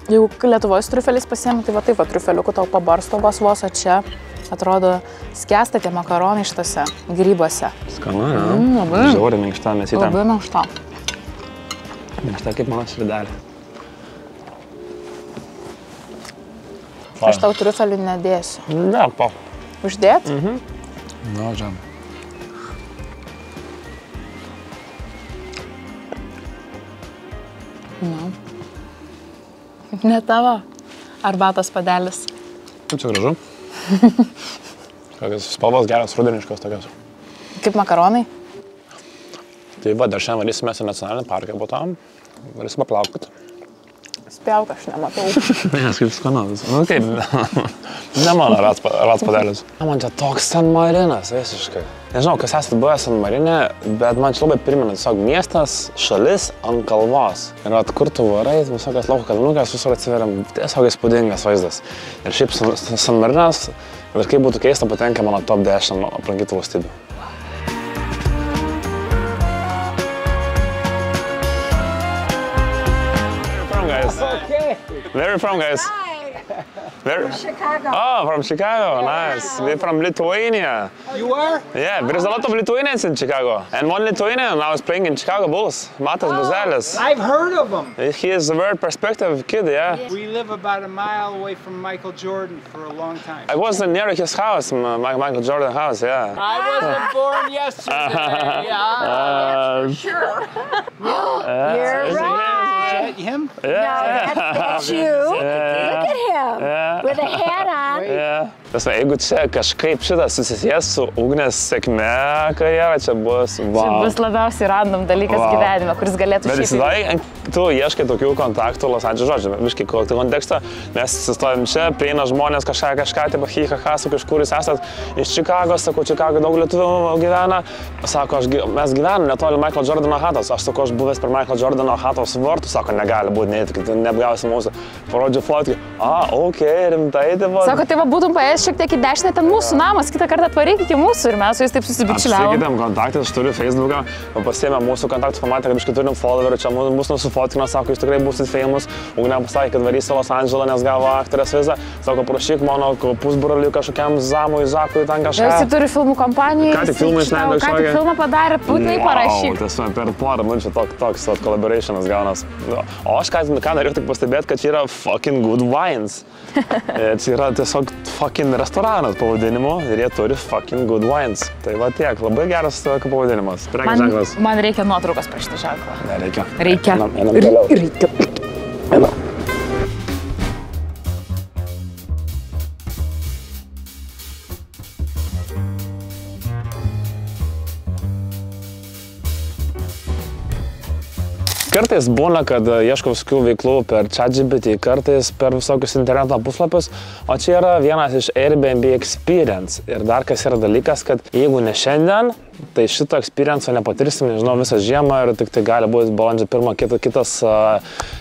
Jeigu Lietuvos triufeliais pasiemi, tai va taip, triufeliukų tau pabarsto vos, o čia atrodo skęsta tie makaronai šitose grybuose. Skanu, ne? Labai. Žiauriai minkšta, mėsytė. Labai minkšta. Minkšta kaip mano širdelė. Aš tau triufelių nedėsiu. Ne, po. Uždėt? Na, žem. Nu. Ne tavo. Arbatos padelis. Čia gražu. Kokios spalvos geros, rudeniškos tokios. Kaip makaronai? Tai va, dar šiandien varysimės į nacionalinį parką po tam. Varysim paplaukti. Spjauk, aš nematau. Nes kaip skanas. Nu kaip, ne mano rats padelis. Man čia toks San Marinas visiškai. Nežinau, kas esate buvę San Marine, bet man čia labai primena tiesiog miestas, šalis ant kalvos. Ir kur tu varai, visokios lauko kalnukas, visur atsiveriam, tiesiog įspūdingas vaizdas. Ir šiaip San Marinas, ir kaip būtų keista, patenka mano top 10 aplankytų valstybių. Where are you from, guys? From Chicago. Oh, from Chicago, nice. We're from Lithuania. You are? Yeah, there's a lot of Lithuanians in Chicago. And one Lithuanian now is playing in Chicago Bulls, Matas Buzelis. I've heard of him. He is a very perspective kid, yeah. We live about a mile away from Michael Jordan for a long time. I was near his house, Michael Jordan's house, yeah. I wasn't born yesterday. For sure. You're right. Him? Yeah. No, that's you. Yeah. Look at him. Yeah. With a hat on. Yeah. Jeigu čia kažkaip šitas susisės su Ugnės sėkme karjera, čia bus wow. Čia bus labiausiai random dalykas gyvenime, kuris galėtų šiaip... Bet įsidai, tu ieškai tokių kontaktų Los Andželo, žodžiu, viškai kokį kontekstą, mes stovim čia, prieina žmonės kažką, tipo hi-ha-ha, su kažkur jūs esat iš Čikagos, sakau, Čikago daug lietuvių gyvena, sako, mes gyvenam netoli Michael Jordano hatos, aš sakau, aš buvęs per Michael Jordano hatos vartų, sako, negali būti, neapgausi mūsų, parodžiu fotkę, okei, rimtai, tipo. Sako, tai va būtum paėjęs šiek tiek į dešinę, ten mūsų namas, kitą kartą atvaryk iki mūsų ir mes su jais taip susibičiuliavom. Apsikėtėm kontaktus, aš turiu Facebooką, pasiėmė mūsų kontaktus, pamatė, kad iškai turim followerių, čia mūsų nusifotkino, sako, jūs tikrai būsit famous, Ugnė pasakė, kad varys į Los Andželą, nes gavo aktorės vizą, sako, prašyk mano pusbroliui kažkokiam Zamui, Zakui, ten kažką. Jis turi filmų kompaniją, ką tik filmą išleido ką tik filmą padarė, būtinai parašyk. Tiesiog per porą minučių toks collaborationas gaunas. O aš ką norėjau tik pastebėti, kad čia yra fucking good wines. Čia yra tiesiog fucking restoranas pavadinimu ir jie turi fucking good wines. Tai va tiek, labai geras pavadinimas. Prekės ženklas. Man reikia nuotraukos prieš šitą ženklą. Nereikia. Reikia. Reikia. Kartais būna, kad ieškau visokių veiklų per ChatGPT, kartais per visokius interneto puslapius, o čia yra vienas iš Airbnb experience. Ir dar kas yra dalykas, kad jeigu ne šiandien, tai šito experience'o nepatirsim, nežinau, visą žiemą ir tik tai gali būti balandžio 1 kitas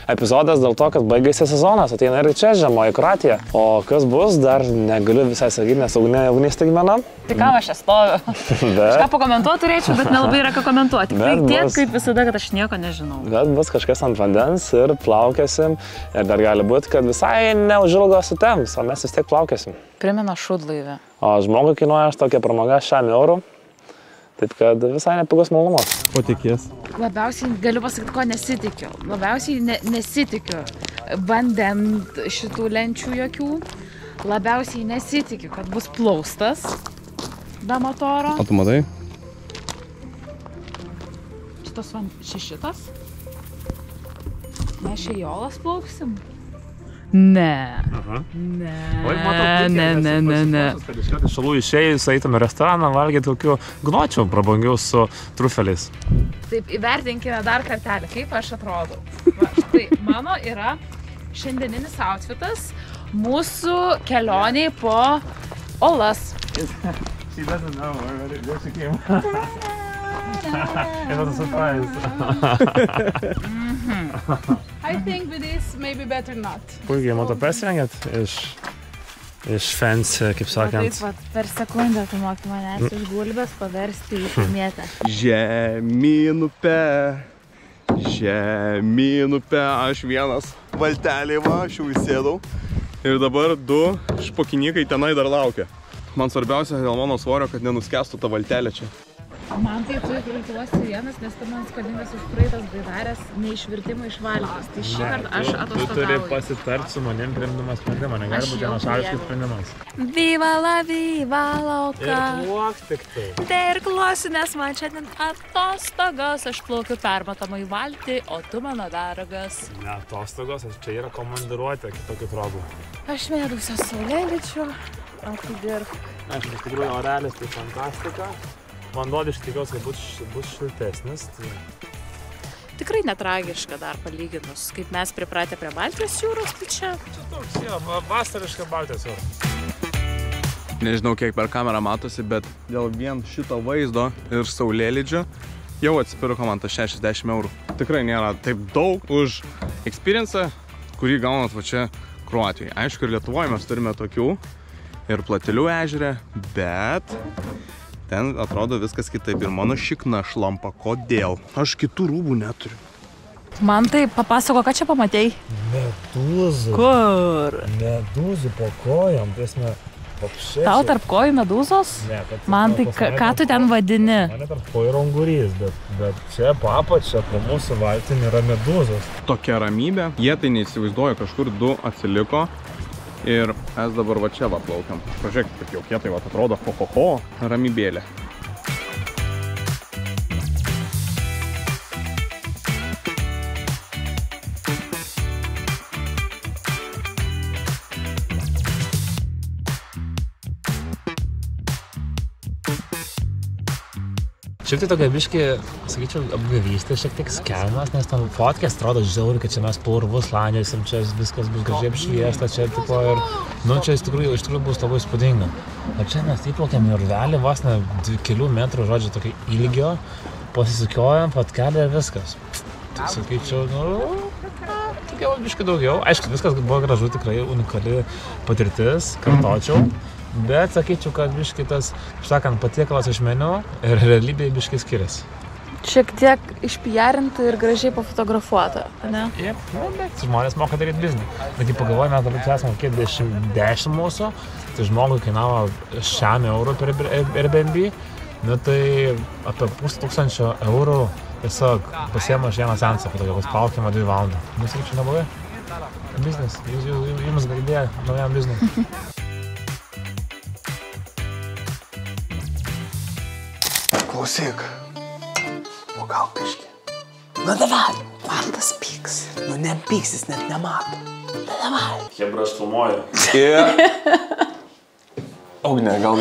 epizodas dėl to, kad baigėsi sezonas, ateina ir čia žiemoji Kroatija. O kas bus, dar negaliu visai sakyti, nes Ugnė staigmena. Tai ką aš čia stoviu? Aš ką pakomentuoti turėčiau, bet nelabai yra ką komentuoti. Tai tiek kaip visada, kad aš nieko nežinau. Bet bus kažkas ant vandens ir plaukėsim. Ir dar gali būti, kad visai neužilgo sutems, o mes vis tiek plaukėsim. Primena šūdlaivį. O žmogui kainuoja tokia pramoga 100 eurų. Taip kad visai nepigus malonumas. Ko tikės? Labiausiai galiu pasakyti, ko nesitikiu. Labiausiai nesitikiu bandant šitų lenčių jokių. Labiausiai nesitikiu, kad bus plaustas be motoro. O tu matai? Šitas? Mes šėjolas plauksim? Ne. Ne. Kad iš karto šalų išėjus, eitume į restoraną, valgyti kokių gnočių prabangių su trufeliais. Taip, įvertinkime dar kartelį, kaip aš atrodau. Va, štai, mano yra šiandieninis outfitas mūsų kelioniai po Olas. She doesn't know already. There she came. It was a surprise. I think with this maybe better not. Puikiai, mato, persirengėt iš fancy, kaip sakant. Taip pat per sekundę tu moki manęs iš gulbės paversti į pamietę. Žemyn upe, aš vienas valtelį va, aš jau įsėdau. Ir dabar 2 špokinikai tenai dar laukia. Man svarbiausia dėl mano svorio, kad nenuskęstų ta valtelė čia. Man tai turi kritikuosi vienas, nes tu man skolingas už praeitas baidarės neišvirtimą iš valgos. Tai šį kartą aš atostogauju. Tu turi pasitart su manim priimdamas sprendimą, negali būti vienašališkas sprendimas. Viva lauka. Ir pluok tik tai. Tai ir kluosiu, nes man šiandien atostogos, aš plaukiu permatomą į valtį, o tu mano daragas. Ne atostogos, čia yra komandiruotė kitokių progų. Aš mėgausiuos saulėlydžiu, o tu dirb. Iš tikrųjų, orelis tai fantastika. Vanduo iš tikiuosi, kad bus šiltesnis. Tikrai netragiška dar palyginus, kaip mes pripratę prie Baltijos jūros, tai čia. Čia toks, vasariška Baltijos jūra. Nežinau, kiek per kamerą matosi, bet dėl vien šito vaizdo ir saulėlydžio jau atsipirko man tas 60 eurų. Tikrai nėra taip daug už experience, kurį gaunat va čia Kroatijoje. Aišku, ir Lietuvoje mes turime tokių ir Platelių ežere, bet ten atrodo viskas kitaip ir mano šikna šlampa. Kodėl? Aš kitų rūbų neturiu. Man tai papasako, ką čia pamatei? Medūzų. Kur? Medūzų po kojom, tiesme. Tau tarp kojų medūzos? Ne, man tai ką tu ten vadini? Mane tarp kojų yra ungurys, bet čia papačia po mūsų valtim yra medūzos. Tokia ramybė. Jie tai neįsivaizduoja, kažkur 2 atsiliko. Ir mes dabar va čia va plaukiam. Pažiūrėkit, kaip jau kietai va atrodo, ramybėlė. Šiaip tai tokia biški, sakyčiau, apgavystė, šiek tiek skemas, nes ten fotkės atrodo žiauri, kad čia mes purvus landėsim, čia viskas bus gražiai apšviesta, čia tipo ir, čia iš tikrųjų bus labai įspūdinga. O čia mes įplaukėm į urvelį, vos ne kelių metrų, žodžiu, tokio ilgio, pasisukiojam, fotkelė ir viskas. Tai sakyčiau, ilgiau, biškai daugiau. Aišku, viskas buvo gražu, tikrai unikali patirtis, kartočiau. Bet sakyčiau, kad biškai tas, sakant, patiekalas iš meniu ir realybėje biškai skiriasi. Šiek tiek išpijarinta ir gražiai pafotografuota, ne? Jep, bet žmonės moka daryti biznį. Bet kai pagalvojame, mes dabar esame kiek 10 mūsų, tai žmogui kainavo 100 eurų per Airbnb, nu tai apie 1500 eurų tiesiog pasiema už vieną seansą, kad tokia paspalkima 2 valandą. Mes čia neblogai. Biznis, jums idėja naujam bizniui. Klausyk. O gal piški? Nu davai, man tas pyks. Nu nepyks, jis net nemato. Nu davai. Hebra, aš filmuoju. Ugne, gal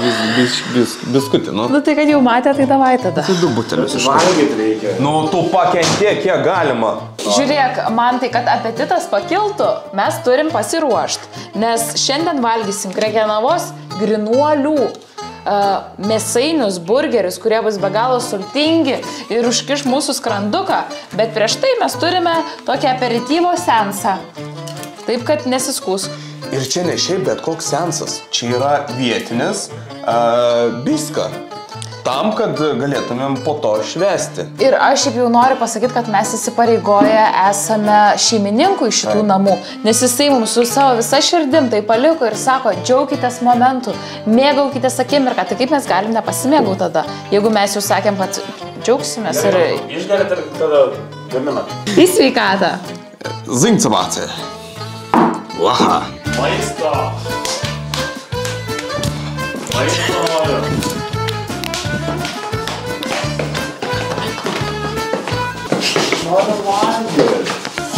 biskutį, nu? Nu tai kad jau matė, tai davai tada. Tai 2 butelius iš to. Valgyti reikia. Nu, tu pakentėk, kiek galima. Žiūrėk, man tai, kad apetitas pakiltų, mes turim pasiruošti, nes šiandien valgysim Krekenavos grinuolių mėsainius, burgerius, kurie bus be galo sultingi ir užkiš mūsų skranduką, bet prieš tai mes turime tokį aperityvo seansą. Taip, kad nesiskūsk. Ir čia ne šiaip bet koks seansas. Čia yra vietinis biska. Tam, kad galėtumėm po to švęsti. Ir aš šiaip jau noriu pasakyti, kad mes įsipareigoję esame šeimininkų iš šitų namų, nes jisai mums su savo visa širdim tai paliko ir sako, džiaukitės momentų, mėgaukitės akimirką. Tai kaip mes galim nepasimėgauti tada, jeigu mes jau sakėm, kad džiaugsimės ir... Išgerit ir tada gaminat. Į sveikatą. Zinkcivacija. Vaha. Maisto. Maisto noriu.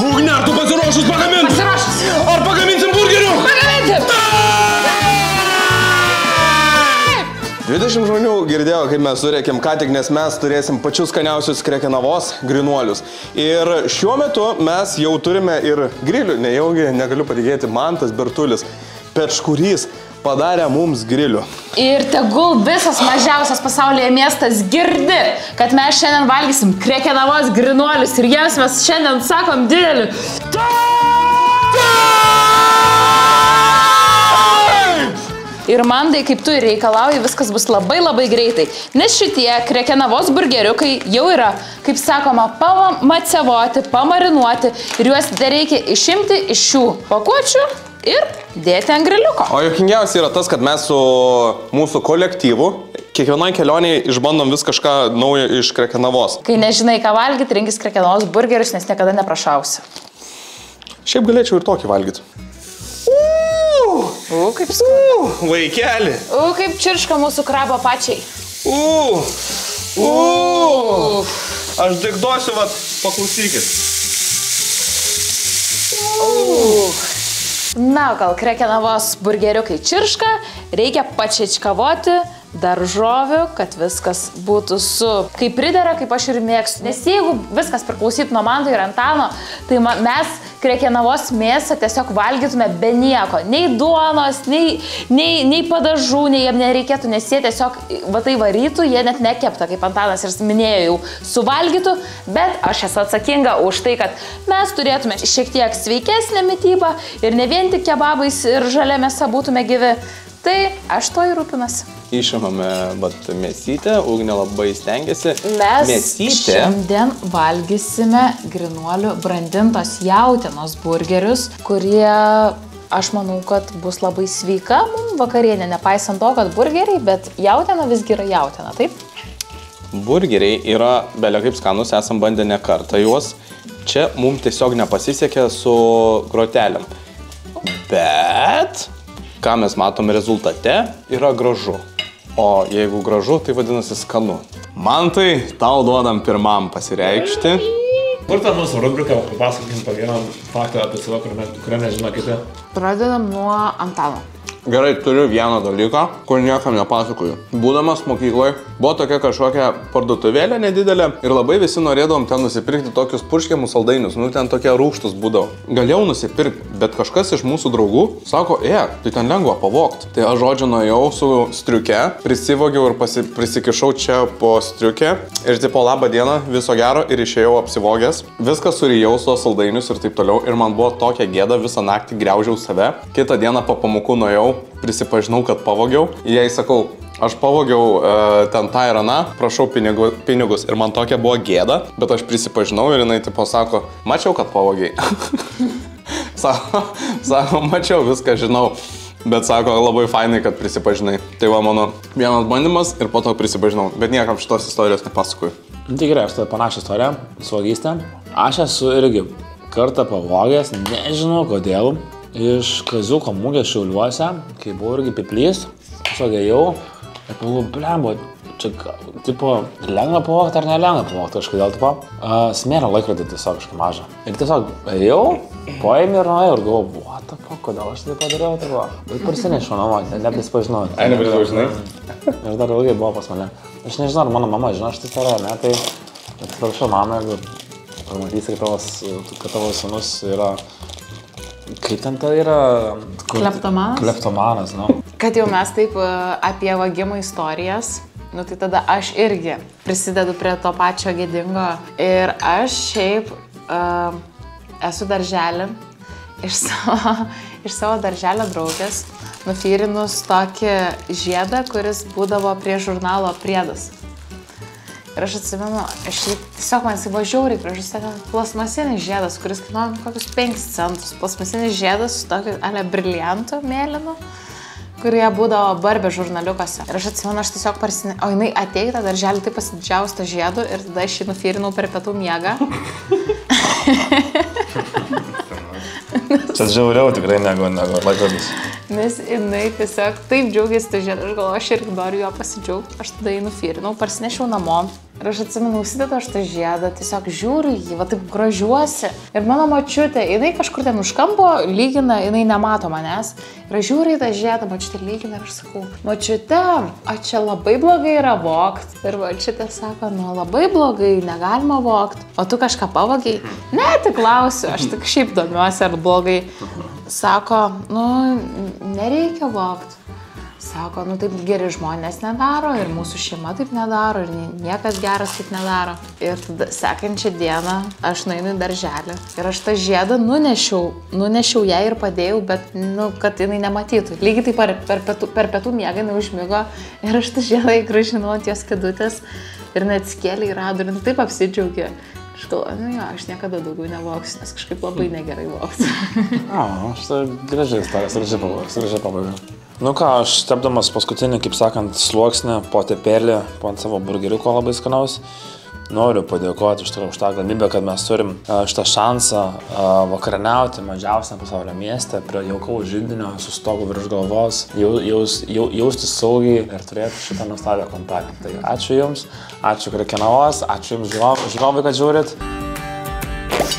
Ugne, ar tu pasiruošus pagaminti? Pasiruošus. Ar pagaminsim burgerių? Pagaminsim. 20 žmonių girdėjo, kaip mes surėkėm ką tik, nes mes turėsim pačius skaniausius Krekenavos grinuolius. Ir šiuo metu mes jau turime ir grilių, nejaugi negaliu patikėti, Mantas Bertulis, Pečkurys padarė mums grilių. Ir tegul visas mažiausias pasaulyje miestas girdi, kad mes šiandien valgysim Krekenavos grinuolius ir jiems mes šiandien sakom didelį Ir Mandai, kaip tu ir reikalauji, viskas bus labai greitai. Nes šitie Krekenavos burgeriukai jau yra, kaip sakoma, pamacevoti, pamarinuoti ir juos reikia išimti iš šių pakuočių ir dėti ant griliuko. O juokingiausia yra tas, kad mes su mūsų kolektyvu kiekvienai kelioniai išbandom vis kažką naujo iš Krekenavos. Kai nežinai, ką valgyti, rinkis Krekenavos burgerius, nes niekada neprašausi. Šiaip galėčiau ir tokį valgyti. Kaip skanu. Vaikeli. Kaip čirška mūsų krabo pačiai. Aš dikduosiu, vat, paklausykit. Na, gal Krekenavos burgeriukai čirška, reikia pačiečkavoti daržovių, kad viskas būtų su... Kaip pridera, kaip aš ir mėgstu. Nes jeigu viskas priklausytų nuo Manto ir Antano, tai mes Krekenavos mėsą tiesiog valgytume be nieko. Nei duonos, nei padažų, nei jiem nereikėtų, nes jie tiesiog va tai varytų, jie net nekepta, kaip Antanas ir minėjo, jau suvalgytų, bet aš esu atsakinga už tai, kad mes turėtume šiek tiek sveikesnę mitybą ir ne vien tik kebabais ir žalia mėsa būtume gyvi. Tai aš to ir rūpinasi. Išimame mėsytę, Ugnė labai stengiasi. Mes šiandien valgysime grinuolių brandintos jautienos burgerius, kurie, aš manau, kad bus labai sveika mums vakarienė, nepaisant to, kad burgeriai, bet jautiena visgi yra jautiena, taip? Burgeriai yra belia kaip skanus, esam bandę ne kartą juos. Čia mums tiesiog nepasisekė su grotelėm. Bet, ką mes matom rezultate, yra gražu. O jeigu gražu, tai vadinasi skanu. Mantai, tau duodam pirmam pasireikšti. Kur ta mūsų rubrika, papasakim po vieną faktą apie savo, kurią nežino kiti? Pradedam nuo Antano. Gerai, turiu vieną dalyką, kur niekam nepasakoju. Būdamas mokykloje, buvo tokia kažkokia parduotuvėlė nedidelė ir labai visi norėdavom ten nusipirkti tokius purškiamus saldainius, nu ten tokie rūgštus būdavo. Galėjau nusipirkti, bet kažkas iš mūsų draugų sako, tai ten lengva pavogti. Tai aš žodžiu nuėjau su striuke, prisivogiau ir prisikišau čia po striukę ir tipo labą dieną, viso gero ir išėjau apsivogęs. Viską surijau su saldainius ir taip toliau ir man buvo tokia gėda, visą naktį griaužiau save. Kitą dieną po pamokų nuėjau, prisipažinau, kad pavogiau. Jai sakau, aš pavogiau ten tą ir aną, prašau pinigus ir man tokia buvo gėda, bet aš prisipažinau ir jinai tipo sako, mačiau, kad pavogiai. Sako, mačiau, viską žinau, bet sako, labai fainai, kad prisipažinai. Tai va mano vienas bandymas ir po to prisipažinau, bet niekam šitos istorijos nepasakoju. Tai gerai, aš tada panašią istoriją su vagyste. Aš esu irgi kartą pavogęs, nežinau kodėl. Iš Kaziuko mugės Šiauliuose, kai buvau irgi piplys, tiesiog ėjau ir pagalvojau, blembo, čia tipo lengva pavogti ar nelengva pavogti kažkodėl tipo. Smėlio laikrodį tiesiog kažkaip mažą. Ir tiesiog ėjau, paėmė ir nuėjau ir galvojau, what the fuck, kodėl aš tai padariau, tai va. Bet parsinešiau namo, neprisipažinau. Ai, neprisipažinai? Ir dar ilgai buvo pas mane. Aš nežinau, ar mano mama žino šitą istoriją, ne, tai atsiprašau mamą, jeigu pamatysi, kad tavo sūnus yra... Kaip ten tai yra? Kleptomanas? Kleptomanas, nu. Kad jau mes taip apie vagimo istorijas, nu tai tada aš irgi prisidedu prie to pačio gėdingo. Ir aš šiaip esu darželį iš savo darželio draugės nufyrinus tokį žiedą, kuris būdavo prie žurnalo Priedas. Ir aš atsimenu, tiesiog man jisai buvo žiauriai gražus, plasmasinis žiedas, kuris kainuoja kokius 5 centus. Plasmasinis žiedas su tokiu briliantu mėlynu, kurie būdavo Barbė žurnaliukose. Ir aš atsimenu, aš tiesiog o jinai atėjo tą darželį, taip pasididžiaus tą žiedų ir tada aš jį nufyrinau per pietų miegą. Čia žiauriau tikrai negu laikrodis. Nes jinai tiesiog taip džiaugiasi tą žiedą, aš galvoju, aš irgi noriu jo pasidžiaugti, aš tada jį nufyrinau, parsinešiau namo. Ir aš atsimenu, užsidedu aš tą žiedą, tiesiog žiūriu jį, va taip gražiuosi. Ir mano močiutė, jinai kažkur ten už kampo lygina, jinai nemato manęs. Ir aš žiūriu į tą žiedą, močiutė lygina ir aš sakau, močiutė, o čia labai blogai yra vogt. Ir močiutė sako, nu labai blogai, negalima vogt. O tu kažką pavogiai? Ne, tik klausiu, aš tik šiaip domiuosi, ar blogai. Sako, nu nereikia vogt. Sako, nu taip geri žmonės nedaro ir mūsų šeima taip nedaro ir niekas geras taip nedaro. Ir tada sekančią dieną aš nueinu į darželį ir aš tą žiedą nunešiau ją ir padėjau, bet, nu, kad jinai nematytų. Lygiai taip per pietų miegą jinai užmigo ir aš tą žiedą įgrąžinau ant jos kėdutės ir neatskėlė į radų ir taip apsidžiaugė. Aš galvoju, nu jo, aš niekada daugiau nevogsiu, nes kažkaip labai negerai vogsiu. Aš tai gražiai istorijas, gražiai pabaigiau. Nu ką, aš tepdamas paskutinį, kaip sakant, sluoksnį po tepėlį, po ant savo burgeriuko labai skanaus, noriu padėkoti už tą galimybę, kad mes turim šitą šansą vakarieniauti mažiausiam pasaulio mieste prie jaukaus židinio su stogu virš galvos, jaustis saugiai ir turėti šitą nuostabią kontaktą. Tai ačiū Jums, ačiū Krekenavos, ačiū Jums žiūrovai, kad žiūrit.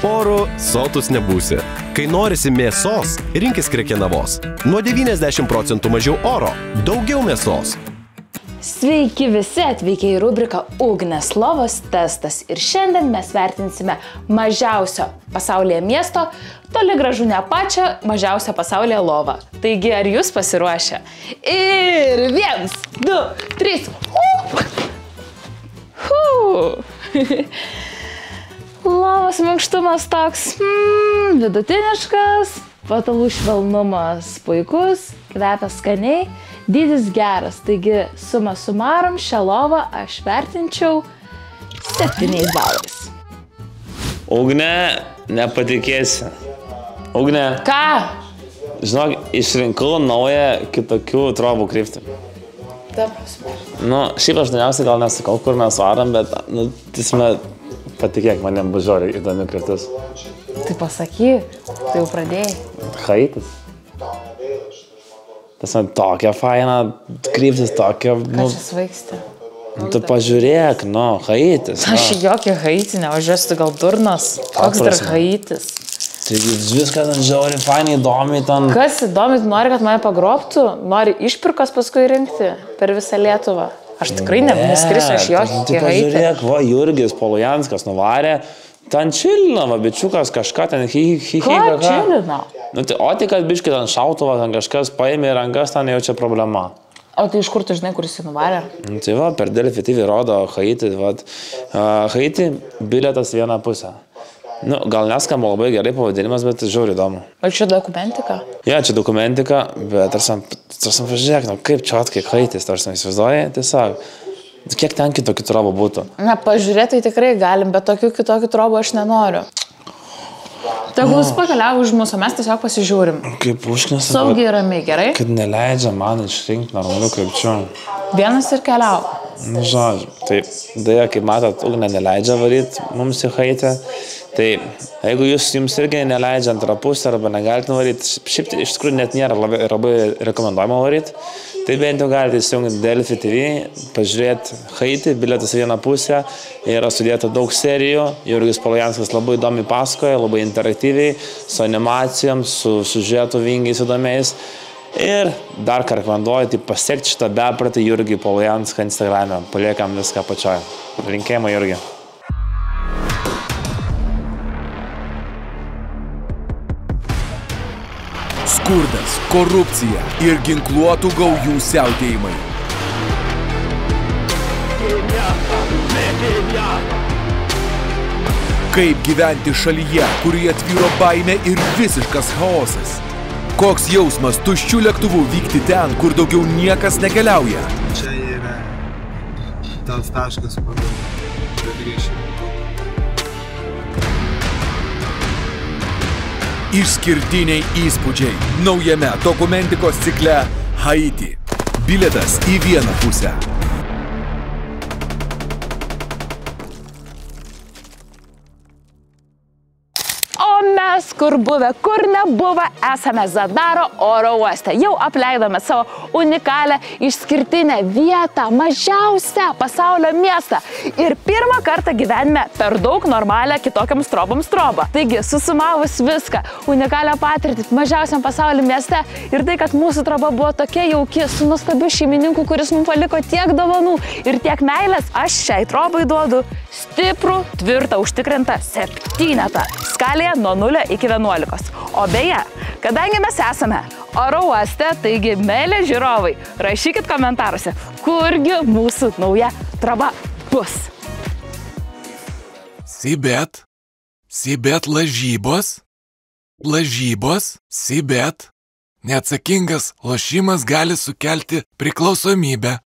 Oru sotus nebūsi. Kai norisi mėsos, rinkis Krekenavos. Nuo 90% mažiau oro, daugiau mėsos. Sveiki visi atvykę į rubriką Ugnės lovos testas. Ir šiandien mes vertinsime mažiausio pasaulyje miesto, toli gražu ne pačią mažiausią pasaulyje lovą. Taigi, ar jūs pasiruošę? Ir 1, 2, 3. Lovos minkštumas toks vidutiniškas, patalų švelnumas puikus, kvepia skaniai, dydis geras. Taigi, suma sumarum, šią lovą aš vertinčiau 7 balais. Ugne, nepatikėsi. Ugne. Ką? Žinok, išrinkau naują kitokių trobų kryptį. Ta prasme. Nu, šiaip aš dažniausiai gal nesakau, kur mes varam, bet, nu, tiesime, patikėk, manim bus žiauriai įdomi kryptis. Tai pasakyk, tai jau pradėjai. Haitis. Tiesiog tokia faina kryptis, tokia... Ką čia svaigsti? Tu pažiūrėk, Haitis. Aš jokia Haitį nevažiuosiu, gal durnas. Koks dar Haitis? Taigi viskas ten žiauri, fainai, įdomiai ten. Kas įdomi, tu nori, kad mane pagrobtų? Nori išpirkos paskui rinkti per visą Lietuvą? Aš tikrai neskrisiu, aš jo Tai pažiūrėk, va, Jurgis Polujanskas nuvarė, ten čilina, va, bičiukas kažką ten Ką čilina? Nu, tai, o tik, kad biškai ten šautuvą, ten kažkas paėmė rankas, ten jau čia problema. O tai iš kur tu žinai, kur jis nuvarė? Tai va, per Delfi TV rodo Haiti, va, Haiti bilietas vieną pusę. Nu, gal neskamba labai gerai pavadinimas, bet žiauri įdomu. O čia dokumentika? Ja, čia dokumentika, bet tarsi pažiūrėk, nu, kaip čia atkai Haitis, tarsi įsivaizduoji, tiesiog, kiek ten kitokių trobų būtų. Na, pažiūrėti tikrai galim, bet tokių kitokių trobų aš nenoriu. Tegul jis pakeliavo už mūsų, mes tiesiog pasižiūrim. Kaip užknisa. Saugiai ir ramiai, gerai? Kad neleidžia man išrinkti normalių krypčių. Vienas ir keliau. Nu, žodžiu, tai dėja, kaip matot, Ugnė neleidžia varyti mums į Haitį. Tai jeigu jums irgi neleidžia antrą pusę arba negalite varyti, šiaip iš tikrųjų net nėra labai rekomenduojama varyti, tai bent jau galite įsijungti Delfi TV, pažiūrėti Haitį, bilietas vieną pusę, yra sudėta daug serijų, Jurgis Polujanskas labai įdomiai pasakoja, labai interaktyviai, su animacijom, su siužetų vingiais įdomiais. Ir dar kartą rekomenduoju, tai pasiekti šitą bepratį Jurgį Polujanską Instagram'e, paliekam viską pačioj. Linkėjimą, Jurgi. Skurdas, korupcija ir ginkluotų gaujų siautėjimai. Kaip gyventi šalyje, kurioje tvyro baimė ir visiškas chaosas? Koks jausmas tuščių lėktuvų vykti ten, kur daugiau niekas nekeliauja? Čia yra tas taškas, kur grįžti. Išskirtiniai įspūdžiai naujame dokumentikos cikle Haiti. Bilietas į vieną pusę. Mes kur buvę, kur nebuvę, esame Zadaro oro uoste. Jau apleidome savo unikalią, išskirtinę vietą, mažiausią pasaulio miestą. Ir pirmą kartą gyvenime per daug normalią kitokiams troboms trobą. Taigi, susumavus viską, unikalią patirtį mažiausiam pasaulio mieste ir tai, kad mūsų troba buvo tokia jauki, su nuostabiu šeimininku, kuris mums paliko tiek dovanų ir tiek meilės, aš šiai trobai duodu stiprų, tvirtą, užtikrintą 7 skalėje nuo 0 iki 11. O beje, kadangi mes esame oro uoste, taigi meilė žiūrovai, rašykit komentaruose, kurgi mūsų nauja troba bus. Sibet lažybos, Sibet. Neatsakingas lošimas gali sukelti priklausomybę.